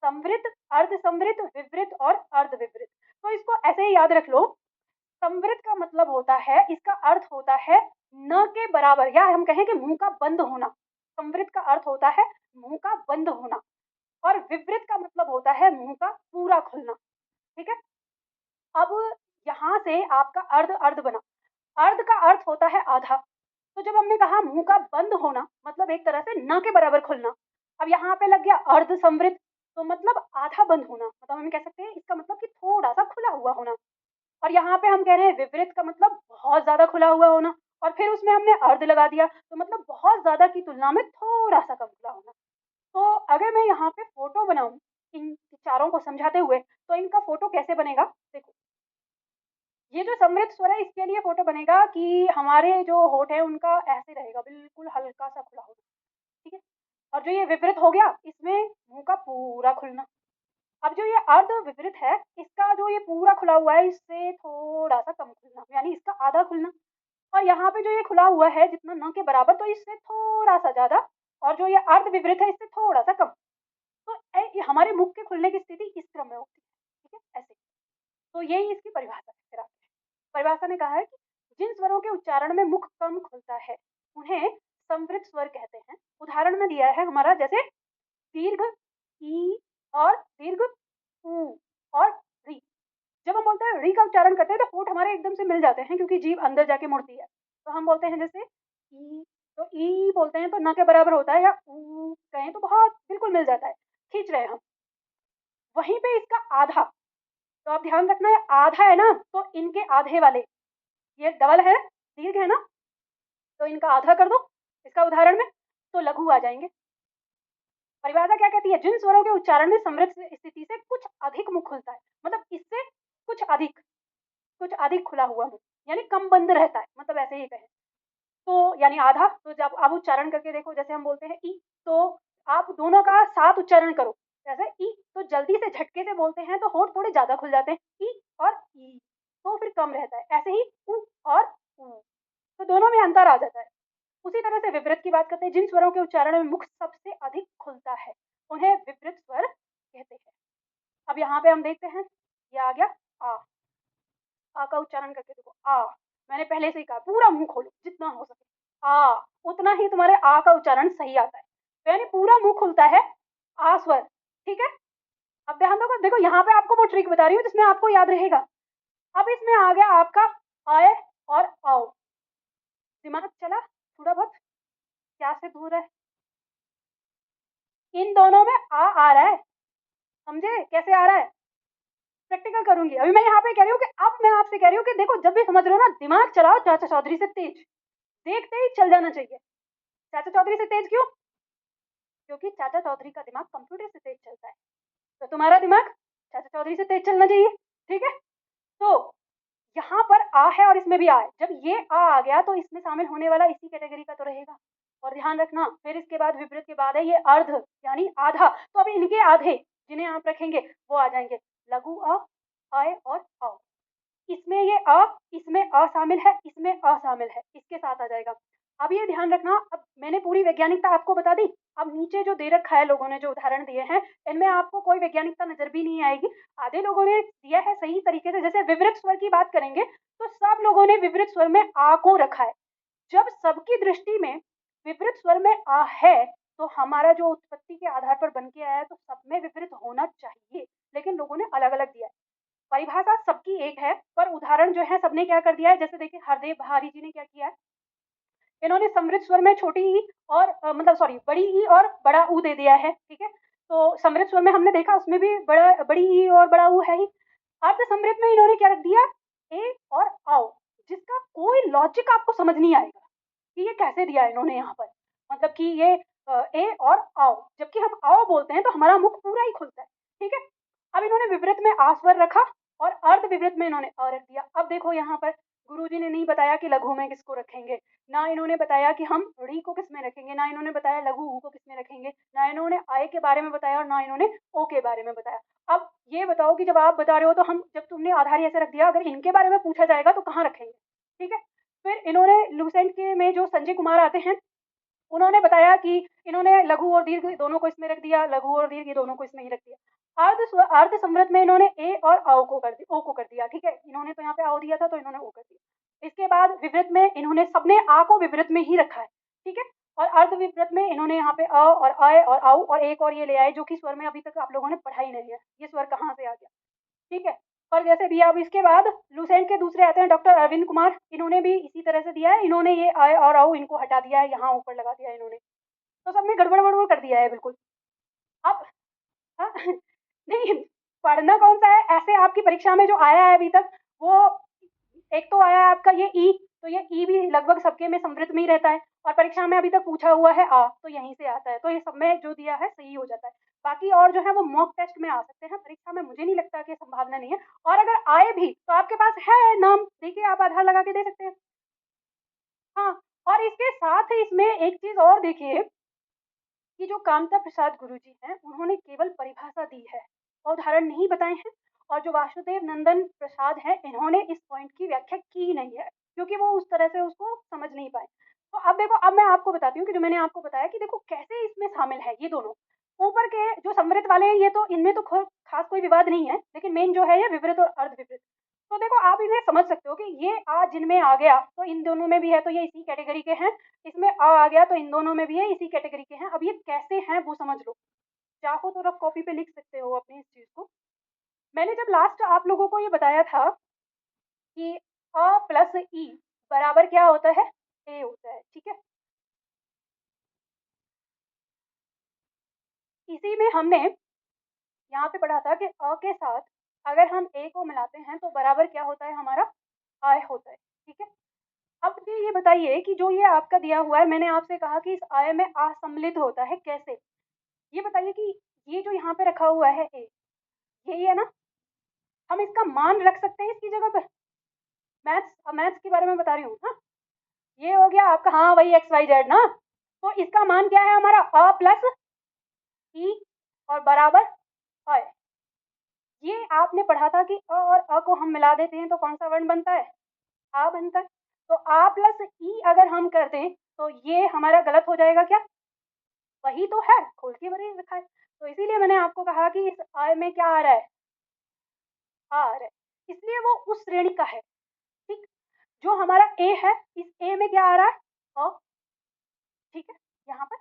संवृत, अर्धसंवृत, विवृत और अर्धविवृत। तो इसको ऐसे ही याद रख लो। संवृत का मतलब होता है, इसका अर्थ होता है न के बराबर, या हम कहें कि मुंह का बंद होना। संवृत का अर्थ होता है मुंह का बंद होना, और विवृत का मतलब होता है मुंह का पूरा खुलना, ठीक है। अब यहाँ से आपका अर्ध अर्ध बना। अर्ध का अर्थ होता है आधा। तो जब हमने कहा मुंह का बंद होना, मतलब एक तरह से न के बराबर खुलना। अब यहाँ पे लग गया अर्ध संवृत, तो मतलब आधा बंद होना, मतलब हम कह सकते हैं इसका मतलब कि थोड़ा सा खुला हुआ होना। और यहाँ पे हम कह रहे हैं विपरीत का मतलब बहुत ज्यादा खुला हुआ होना, और फिर उसमें हमने अर्ध लगा दिया, तो मतलब बहुत ज्यादा की तुलना में थोड़ा सा कम खुला होना। तो अगर मैं यहाँ पे फोटो बनाऊं इन चारों को समझाते हुए, तो इनका फोटो कैसे बनेगा देखो। ये जो समृद्ध स्वर है इसके लिए फोटो बनेगा कि हमारे जो होठ है उनका ऐसे रहेगा, बिल्कुल हल्का सा खुला होगा, ठीक है। और जो ये विपरीत हो गया, इसमें मुंह का पूरा खुलना। अब जो ये अर्ध विपरीत है, इसका जो ये पूरा खुला हुआ है इससे थोड़ा सा कम खुलना, यानी इसका आधा खुलना। और यहाँ पे जो ये खुला हुआ है जितना न के बराबर, तो इससे थोड़ा सा ज्यादा। और जो ये अर्ध विपरीत है इससे थोड़ा सा कम। तो ये हमारे मुख के खुलने की स्थिति इस क्रम में होती है, ठीक है, ऐसे। तो यही इसकी परिभाषा है। फिर आगे परिभाषा ने कहा है कि जिन स्वरों के उच्चारण में मुख कम खुलता है उन्हें संवृत स्वर कहते हैं। उदाहरण में दिया है हमारा, जैसे दीर्घ ई और दीर्घ ऊ और री। जब हम बोलते हैं री का उच्चारण करते हैं तो होठ हमारे एकदम से मिल जाते हैं, क्योंकि जीभ अंदर जाके मुड़ती है। तो हम बोलते हैं जैसे ई, तो ई बोलते हैं तो न के बराबर होता है, या ऊ कहें तो बहुत बिल्कुल मिल जाता है, खींच रहे हैं हम। वहीं पे इसका आधा, तो आप ध्यान रखना है आधा है ना, तो इनके आधे वाले, ये डबल है, दीर्घ है ना, तो इनका आधा कर दो इसका उदाहरण में, तो लघु आ जाएंगे। परिभाषा क्या कहती है? जिन स्वरों के उच्चारण में समृद्ध स्थिति से कुछ अधिक मुख खुलता है, मतलब इससे कुछ अधिक खुला हुआ मुख, यानी कम बंद रहता है, मतलब ऐसे ही कहें तो, यानी आधा। तो जब आप उच्चारण करके देखो, जैसे हम बोलते हैं ई, तो आप दोनों का साथ उच्चारण करो। जैसे ई तो जल्दी से झटके से बोलते हैं तो होठ थोड़े ज्यादा खुल जाते हैं, ई और ई, तो फिर कम रहता है। ऐसे ही उ और ऊ, तो दोनों में अंतर आ जाता है। उसी तरह से विपरीत की बात करते हैं, जिन स्वरों के उच्चारण में मुख सबसे अधिक खुलता है उन्हें विपरीत स्वर कहते हैं। अब यहाँ पे हम देखते हैं, ये आ गया आ। आ का उच्चारण करके देखो, आ। मैंने पहले से ही कहा पूरा मुंह खोलो जितना हो सके, आ, उतना ही तुम्हारे आ का उच्चारण सही आता है। तो यानी पूरा मुंह खुलता है आ स्वर, ठीक है। अब ध्यान दो, देखो यहाँ पे आपको वो ट्रिक बता रही हूँ जिसमें आपको याद रहेगा। अब इसमें आ गया आपका आए और आओ, दिमाग चला थोड़ा बहुत, क्या से दूर है, इन दोनों में आ रहा है, समझे कैसे आ रहा है? प्रैक्टिकल करूंगी अभी। मैं यहाँ पे कह रही हूँ कि अब मैं आपसे कह रही हूँ कि देखो जब भी समझ रहे हो ना, दिमाग चलाओ चाचा चौधरी से तेज, देखते ही चल जाना चाहिए। चाचा चौधरी से तेज क्यों? क्योंकि चाचा चौधरी का दिमाग कंप्यूटर से तेज चलता है, तो तुम्हारा दिमाग चाचा चौधरी से तेज चलना चाहिए, ठीक है। तो यहाँ पर आ है और इसमें भी आ है, जब ये आ गया तो इसमें शामिल होने वाला इसी कैटेगरी का तो रहेगा। और ध्यान रखना, फिर इसके बाद विपरीत के बाद है ये अर्ध, यानी आधा। तो अभी इनके आधे जिन्हें आप रखेंगे वो आ जाएंगे लघु अ, आय और औ। इसमें ये अ, इसमें अ शामिल है, इसमें अ शामिल है, इसके साथ आ जाएगा। अब ये ध्यान रखना, अब मैंने पूरी वैज्ञानिकता आपको बता दी, अब नीचे जो दे रखा है लोगों ने जो उदाहरण दिए हैं, इनमें आपको कोई वैज्ञानिकता नज़र भी नहीं आएगी। आधे लोगों ने दिया है सही तरीके से, जैसे विवृत स्वर की बात करेंगे, तो सब लोगों ने विवृत स्वर में आ को रखा है। जब सबकी दृष्टि में विपरीत स्वर में आ है, तो हमारा जो उत्पत्ति के आधार पर बन के आया है, तो सब में विपरीत होना चाहिए, लेकिन लोगों ने अलग-अलग दिया है। परिभाषा सबकी एक है, पर उदाहरण जो है सबने क्या कर दिया है, जैसे देखिए हरदेव बहारी जी ने क्या किया है, इन्होंने समृद्ध स्वर में छोटी ई और मतलब सॉरी बड़ी ई और बड़ा ऊ दे दिया है, ठीक है? तो समृद्ध स्वर में हमने देखा उसमें भी बड़ी ई और बड़ा ऊ है ही। अर्ध समृद्ध में इन्होंने क्या रख दिया, ए और औ, जिसका कोई लॉजिक आपको समझ नहीं आएगा कि ये कैसे दिया है इन्होंने यहाँ पर। मतलब कि ये ए और औ, जबकि हम औ बोलते हैं तो हमारा मुख पूरा ही खुलता है, ठीक है? अब इन्होंने विवृत में आ स्वर रखा और अर्ध विवृत में इन्होंने अ रख दिया। अब देखो यहाँ पर गुरुजी ने नहीं बताया कि लघु में किसको रखेंगे, ना इन्होंने बताया कि हम ऋ को किसमें रखेंगे, ना इन्होंने बताया लघु ऊ को किसमें रखेंगे, ना इन्होंने आय के बारे में बताया और ना इन्होंने ओ के बारे में बताया। अब ये बताओ कि जब आप बता रहे हो तो हम जब तुमने आधार ऐसे रख दिया, अगर इनके बारे में पूछा जाएगा तो कहाँ रखेंगे, ठीक है? फिर इन्होंने लूसेंट के में जो संजय कुमार आते हैं, उन्होंने बताया कि इन्होंने लघु और दीर्घ दोनों को इसमें रख दिया, लघु और दीर्घ ये दोनों को इसमें ही रख दिया। अर्ध समृद्ध में इन्होंने ए और ओ को कर दिया, ठीक है? इन्होंने तो यहाँ पे आओ दिया था तो इन्होंने ओ कर दिया। इसके बाद विवृत में इन्होंने सबने आ को विवृत में ही रखा है, ठीक है? और अर्ध विवृत में इन्होंने यहाँ पे अ और आय और औ और एक और ये ले आए जो कि स्वर में अभी तक आप लोगों ने पढ़ा ही नहीं है। ये स्वर कहाँ से आ गया, ठीक है? और जैसे भी अब इसके बाद लूसेंट के दूसरे आते हैं डॉक्टर अरविंद कुमार, इन्होंने भी इसी तरह से दिया है। इन्होंने ये आय और औ इनको हटा दिया है, यहाँ ऊपर लगा दिया है इन्होंने। तो सब में गड़बड़-वड़बड़ कर दिया है बिल्कुल। अब हाँ, नहीं पढ़ना कौन-सा है, ऐसे आपकी परीक्षा में जो आया है अभी तक, वो एक तो आया है आपका ये ई, तो ये ई भी लगभग सबके में समृद्ध में ही रहता है और परीक्षा में अभी तक पूछा हुआ है आ, तो यहीं से आता है। तो ये सब में जो दिया है सही हो जाता है। बाकी और जो है वो मॉक टेस्ट में आ सकते हैं, परीक्षा में मुझे नहीं लगता कि संभावना नहीं है और अगर आए भी तो आपके पास है नाम, देखिए आप आधार लगा के दे सकते हैं। हाँ, और इसके साथ ही इसमें एक चीज़ और देखिए कि जो कामता प्रसाद गुरुजी हैं, उन्होंने केवल परिभाषा दी है और उदाहरण नहीं बताए हैं और जो वासुदेव नंदन प्रसाद हैं, इन्होंने इस पॉइंट की व्याख्या की नहीं है, क्योंकि वो उस तरह से उसको समझ नहीं पाए। तो अब देखो, अब मैं आपको बताती हूँ कि जो मैंने आपको बताया कि देखो कैसे इसमें शामिल है ये दोनों। ऊपर के जो समृद्ध वाले हैं, ये तो इनमें तो खास कोई विवाद नहीं है, लेकिन मेन जो है ये विवृत और अर्धविवृत। तो देखो आप इन्हें समझ सकते हो कि ये आ जिनमें आ गया, तो इन दोनों में भी है, तो ये इसी कैटेगरी के हैं। इसमें आ गया तो इन दोनों में भी है, इसी कैटेगरी के हैं। अब ये कैसे हैं वो समझ लो। चाहो तो रफ कॉपी पे लिख सकते हो अपनी इस चीज़ को। मैंने जब लास्ट आप लोगों को ये बताया था कि अ प्लस ई बराबर क्या होता है? ए होता है, ठीक है? इसी में हमने यहाँ पे पढ़ा था कि अ के साथ अगर हम ए को मिलाते हैं तो बराबर क्या होता है हमारा? आय होता है, ठीक है? अब मुझे ये बताइए कि जो ये आपका दिया हुआ है, मैंने आपसे कहा कि इस आय में आ सम्मिलित होता है, कैसे? ये बताइए कि ये जो यहाँ पे रखा हुआ है ए, यही है ना? हम इसका मान रख सकते हैं इसकी जगह पे? मैथ्स के बारे में बता रही हूँ, हाँ? ये हो गया आपका, हाँ, वही एक्स वाई जेड ना? तो इसका मान क्या है हमारा? अ प्लस ई और बराबर आय। ये आपने पढ़ा था कि अ और अ को हम मिला देते हैं तो कौन-सा वर्ण बनता है? आ बनता है। तो आ प्लस ई अगर हम कर दें, तो ये हमारा गलत हो जाएगा क्या? वही तो है, खोल के वही रखा है। तो इसीलिए मैंने आपको कहा कि इस आय में क्या आ रहा है? आ रहा है। इसलिए वो उस श्रेणी का है, ठीक? जो हमारा ए है, इस ए में क्या आ रहा है? अ, ठीक है? यहाँ पर।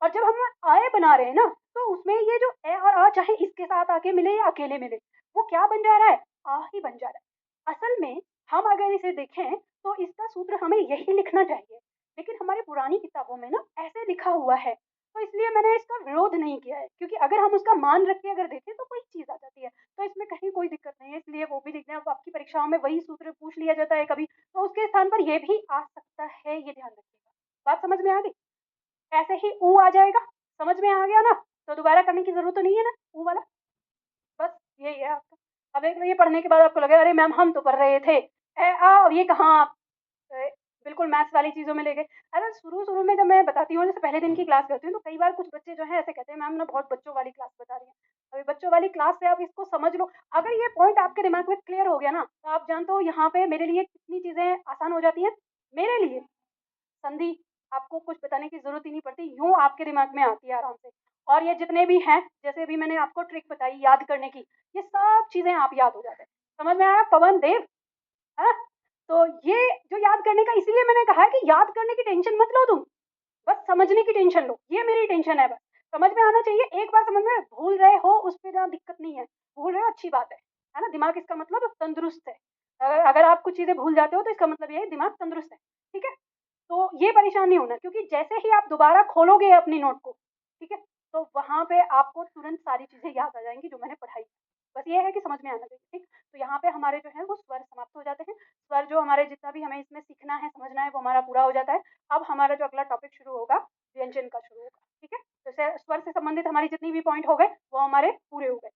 और जब हम आय बना रहे हैं ना, तो उसमें ये जो ए और आ चाहे इसके साथ आके मिले या अकेले मिले, वो क्या बन जा रहा है? आ ही बन जा रहा है। असल में हम अगर इसे देखें, तो इसका सूत्र हमें यही लिखना चाहिए, लेकिन हमारी पुरानी किताबों में ना ऐसे लिखा हुआ है, तो इसलिए मैंने इसका विरोध नहीं किया है, क्योंकि अगर हम उसका मान रख के अगर देखें तो कोई चीज़ आ जाती है, तो इसमें कहीं कोई दिक्कत नहीं है, इसलिए वो भी लिख दें। अब आपकी परीक्षाओं में वही सूत्र पूछ लिया जाता है कभी, तो उसके स्थान पर ये भी आ सकता है, ये ध्यान रखिएगा। बात समझ में आ गई? ऐसे ही ऊ आ जाएगा, समझ में आ गया ना? तो दोबारा करने की ज़रूरत तो नहीं है ना, ऊ वाला? बस यही है आपका। अब एक ये पढ़ने के बाद आपको लगे अरे मैम हम तो पढ़ रहे थे। आ और ये कहाँ बिल्कुल मैथ्स वाली चीज़ों में ले गए। अरे शुरू-शुरू में जब मैं बताती हूँ, जैसे पहले दिन की क्लास करती हूँ, तो कई बार कुछ बच्चे जो हैं ऐसे कहते हैं, मैम ना बहुत बच्चों वाली क्लास बता रही हैं। अभी बच्चों वाली क्लास से आप इसको समझ लो, अगर ये पॉइंट आपके दिमाग में क्लियर हो गया ना, तो आप जानते हो यहाँ पे मेरे लिए कितनी चीज़ें आसान हो जाती हैं। मेरे लिए संधि आपको कुछ बताने की ज़रूरत ही नहीं पड़ती, यूँ आपके दिमाग में आती है आराम से। और ये जितने भी हैं, जैसे अभी मैंने आपको ट्रिक बताई याद करने की, ये सब चीज़ें आप याद हो जाते हैं। समझ में आया पवन देव? हाँ? तो ये जो याद करने का, इसीलिए मैंने कहा है कि याद करने की टेंशन मत लो तुम, बस समझने की टेंशन लो, ये मेरी टेंशन है बस। समझ में आना चाहिए, एक बार समझ में भूल रहे हो उस पे ज़्यादा दिक्कत नहीं है, भूल रहे हो अच्छी बात है ना? दिमाग इसका मतलब तंदुरुस्त है। अगर अगर आप कुछ चीज़ें भूल जाते हो तो इसका मतलब ये है दिमाग तंदुरुस्त है, ठीक है? तो ये परेशान नहीं होना, क्योंकि जैसे ही आप दोबारा खोलोगे अपनी नोट को, ठीक है? तो वहाँ पे आपको तुरंत सारी चीज़ें याद आ जाएँगी जो मैंने पढ़ाई। बस ये है कि समझ में आना चाहिए, ठीक? तो यहाँ पे हमारे जो हैं वो स्वर समाप्त हो जाते हैं। स्वर जो हमारे जितना भी हमें इसमें सीखना है, समझना है, वो हमारा पूरा हो जाता है। अब हमारा जो अगला टॉपिक शुरू होगा, व्यंजन का शुरू होगा, ठीक है? तो स्वर से संबंधित हमारी जितनी भी पॉइंट हो गए, वो हमारे पूरे हो गए।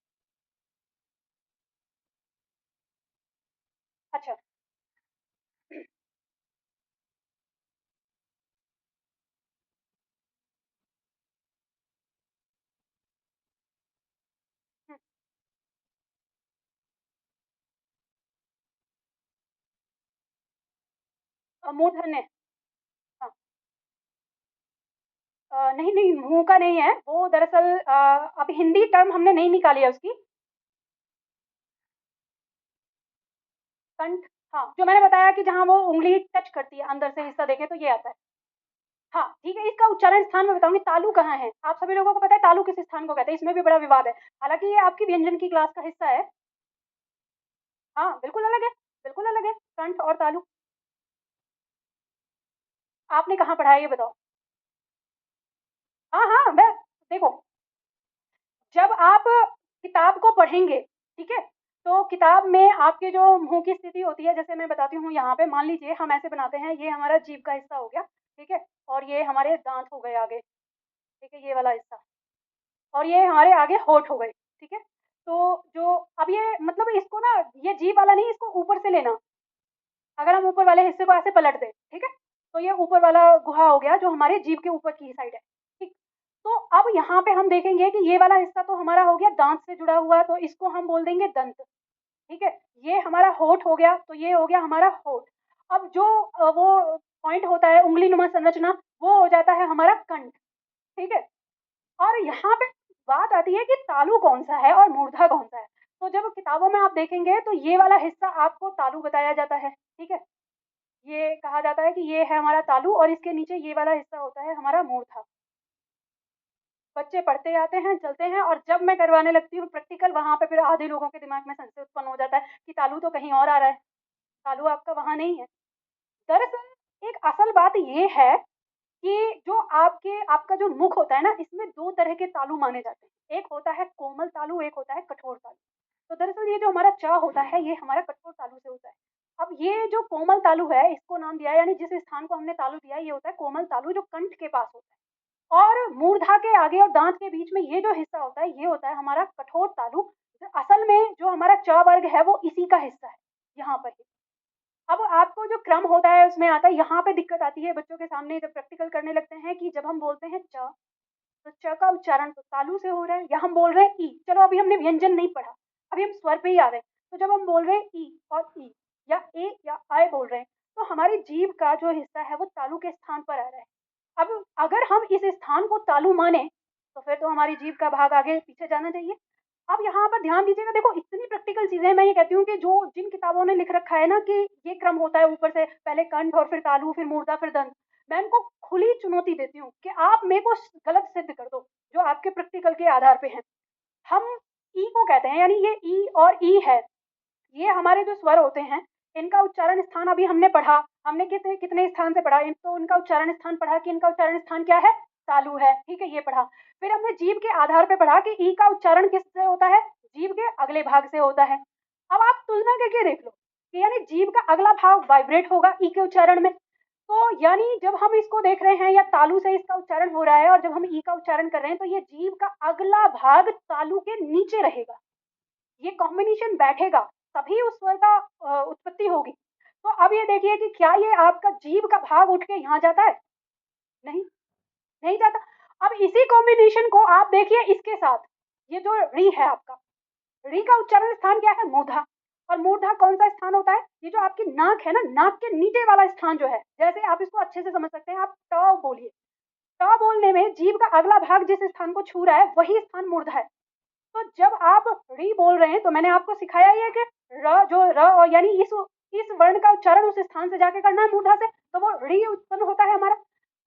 अच्छा। हुँ, मूर्धन्य। हाँ। नहीं, नहीं, मुँह का नहीं है, वो दरअसल अभी हिंदी टर्म हमने नहीं निकाली है उसकी। कंठ। हाँ, जो मैंने बताया कि जहाँ वो उँगली टच करती है, अंदर से हिस्सा देखें तो ये आता है। हाँ, ठीक है, इसका उच्चारण स्थान मैं बताऊँगी, तालु कहाँ है? आप सभी लोगों को पता है तालु किस स्थान को कहते हैं, इसमें भी बड़ा विवाद है। हालाँकि ये आपकी व्यंजन की क्लास का हिस्सा है। हाँ, बिल्कुल अलग है, कंठ और तालु। आपने कहाँ पढ़ा है ये बताओ? हाँ, हाँ, मैं देखो, जब आप किताब को पढ़ेंगे, ठीक है? तो किताब में आपके जो मुँह की स्थिति होती है, जैसे मैं बताती हूँ यहाँ पे, मान लीजिए हम ऐसे बनाते हैं, ये हमारा जीभ का हिस्सा हो गया, ठीक है? और ये हमारे दाँत हो गए आगे, ठीक है? ये वाला हिस्सा। और ये हमारे आगे होंठ हो गए, ठीक है? तो जो अब ये मतलब इसको ना, ये जीभ वाला नहीं, इसको ऊपर से लेना। अगर हम ऊपर वाले हिस्से को ऐसे पलट दें, ठीक है? तो ये ऊपर वाला गुहा हो गया जो हमारे जीभ के ऊपर की साइड है, ठीक? तो अब यहाँ पे हम देखेंगे कि ये वाला हिस्सा तो हमारा हो गया दाँत से जुड़ा हुआ, तो इसको हम बोल देंगे दंत, ठीक है? ये हमारा होंठ हो गया, तो ये हो गया हमारा होंठ। अब जो वो पॉइंट होता है उँगलीनुमा संरचना, वो हो जाता है हमारा कंठ, ठीक है? और यहाँ पे बात आती है कि तालु कौन-सा है और मूर्धा कौन-सा है। तो जब किताबों में आप देखेंगे तो ये वाला हिस्सा आपको तालु बताया जाता है, ठीक है? ये कहा जाता है कि ये है हमारा तालु और इसके नीचे ये वाला हिस्सा होता है हमारा मूर्धा। बच्चे पढ़ते आते हैं, चलते हैं, और जब मैं करवाने लगती हूँ प्रैक्टिकल, वहाँ पे फिर आधे लोगों के दिमाग में संशय उत्पन्न हो जाता है कि तालु तो कहीं और आ रहा है, तालु आपका वहाँ नहीं है। दरअसल एक असल बात ये है कि जो आपका जो मुख होता है ना, इसमें 2 तरह के तालु माने जाते हैं। एक होता है कोमल तालु, एक होता है कठोर तालु। तो दरअसल ये जो हमारा च होता है, ये हमारा कठोर तालु से होता है। अब ये जो कोमल तालु है, इसको नाम दिया है, यानी जिस स्थान को हमने तालु दिया है, ये होता है कोमल तालु, जो कंठ के पास होता है। और मूर्धा के आगे और दाँत के बीच में ये जो हिस्सा होता है, ये होता है हमारा कठोर तालु। असल में जो हमारा च वर्ग है, वो इसी का हिस्सा है, यहाँ पर ही। अब आपको जो क्रम होता है उसमें आता है, यहाँ पे दिक्कत आती है बच्चों के सामने जब प्रैक्टिकल करने लगते हैं कि जब हम बोलते हैं च, तो च का उच्चारण तो तालु से हो रहा है, या हम बोल रहे हैं ई। चलो अभी हमने व्यंजन नहीं पढ़ा, अभी हम स्वर पे ही आ रहे हैं। तो जब हम बोल रहे हैं ई और ई, या ए या आय बोल रहे हैं, तो हमारी जीभ का जो हिस्सा है वो तालु के स्थान पर आ रहा है। अब अगर हम इस स्थान को तालु माने, तो फिर तो हमारी जीभ का भाग आगे पीछे जाना चाहिए। अब यहाँ पर ध्यान दीजिएगा, देखो इतनी प्रैक्टिकल चीज़ें मैं ये कहती हूँ कि जो जिन किताबों ने लिख रखा है ना कि ये क्रम होता है, ऊपर से पहले कंठ और फिर तालु, फिर मूर्धा, फिर दंत, मैं इनको खुली चुनौती देती हूँ कि आप मेरे को गलत सिद्ध कर दो, जो आपके प्रैक्टिकल के आधार पे हैं। हम ई को कहते हैं, यानी ये ई और ई है, ये हमारे जो स्वर होते हैं, इनका उच्चारण स्थान अभी हमने पढ़ा। हमने कितने कितने स्थान से पढ़ा? इन तो इनका उच्चारण स्थान पढ़ा कि इनका उच्चारण स्थान क्या है? तालु है, ठीक है, ये पढ़ा। फिर हमने जीभ के आधार पे पढ़ा कि ई का उच्चारण किससे होता है? जीभ के अगले भाग से होता है। अब आप तुलना करके देख लो कि यानी जीभ का अगला भाग वाइब्रेट होगा ई के उच्चारण में। तो यानी जब हम इसको देख रहे हैं या तालु से इसका उच्चारण हो रहा है और जब हम ई का उच्चारण कर रहे हैं, तो ये जीभ का अगला भाग तालु के नीचे रहेगा। ये कॉम्बिनेशन बैठेगा, तभी उस स्वर का उत्पत्ति होगी। तो अब ये देखिए कि क्या ये आपका जीभ का भाग उठ के यहाँ जाता है? नहीं, नहीं जाता। अब इसी कॉम्बिनेशन को आप देखिए इसके साथ, ये जो री है आपका, री का उच्चारण स्थान क्या है? मूर्धा। और मूर्धा कौन-सा स्थान होता है? ये जो आपकी नाक है ना, नाक के नीचे वाला स्थान जो है, जैसे आप इसको अच्छे से समझ सकते हैं, आप ट बोलिए। ट बोलने में जीभ का अगला भाग जिस स्थान को छू रहा है, वही स्थान मूर्धा है। तो जब आप री बोल रहे हैं, तो मैंने आपको सिखाया ही है कि र जो र और यानी इस वर्ण का उच्चारण उस स्थान से जाके करना है मूर्धा से, तो वो री उत्पन्न होता है हमारा।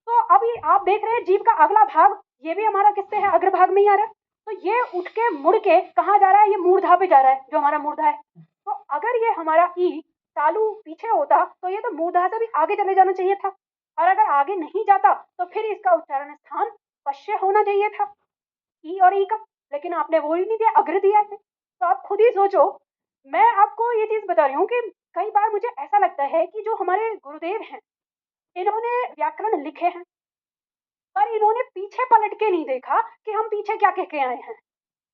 तो अभी आप देख रहे हैं जीभ का अगला भाग, ये भी हमारा किससे है? अग्रभाग में ही आ रहा है। तो ये उठ के मुड़ के कहाँ जा रहा है? ये मूर्धा पे जा रहा है, जो हमारा मूर्धा है। तो अगर ये हमारा ई तालु पीछे होता, तो ये तो मूर्धा से भी आगे चले जाना चाहिए था। और अगर आगे नहीं जाता, तो फिर इसका उच्चारण स्थान पश्य होना चाहिए था, ई और ई का। लेकिन आपने वो ही नहीं दिया, अग्र दिया है। तो आप खुद ही सोचो। मैं आपको ये चीज़ बता रही हूँ कि कई बार मुझे ऐसा लगता है कि जो हमारे गुरुदेव हैं, इन्होंने व्याकरण लिखे हैं, पर इन्होंने पीछे पलट के नहीं देखा कि हम पीछे क्या कह के आए हैं।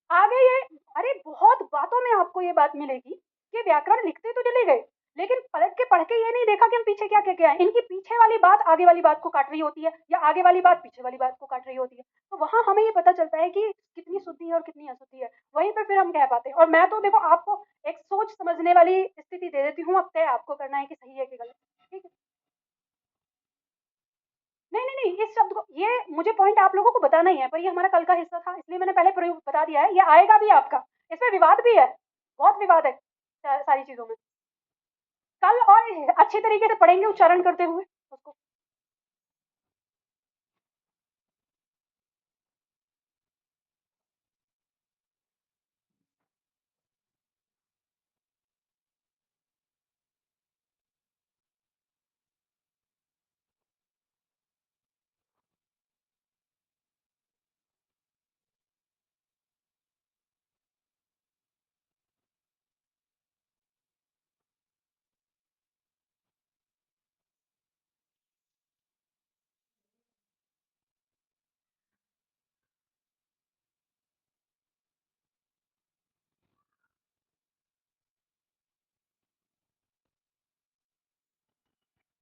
आगे ये, अरे बहुत बातों में आपको ये बात मिलेगी कि व्याकरण लिखते तो चले गए, लेकिन पलट के पढ़ के ये नहीं देखा कि हम पीछे क्या कह के आए। इनकी पीछे वाली बात आगे वाली बात को काट रही होती है, या आगे वाली बात पीछे वाली बात को काट रही होती है। तो वहाँ हमें ये पता चलता है कि कितनी शुद्धि है और कितनी अशुद्धि है। वहीं पे फिर हम कह पाते हैं। और मैं तो देखो आपको एक सोच समझने वाली स्थिति दे देती हूँ, अब तय आपको करना है कि सही है कि गलत। ठीक है? नहीं, नहीं, नहीं, इस शब्द को, ये मुझे पॉइंट आप लोगों को बताना ही है, पर ये हमारा कल का हिस्सा था, इसलिए मैंने पहले प्रयोग बता दिया है, ये आएगा भी आपका, इसमें विवाद भी है, बहुत विवाद है सारी चीज़ों में। कल और अच्छी तरीके से पढ़ेंगे उच्चारण करते हुए उसको।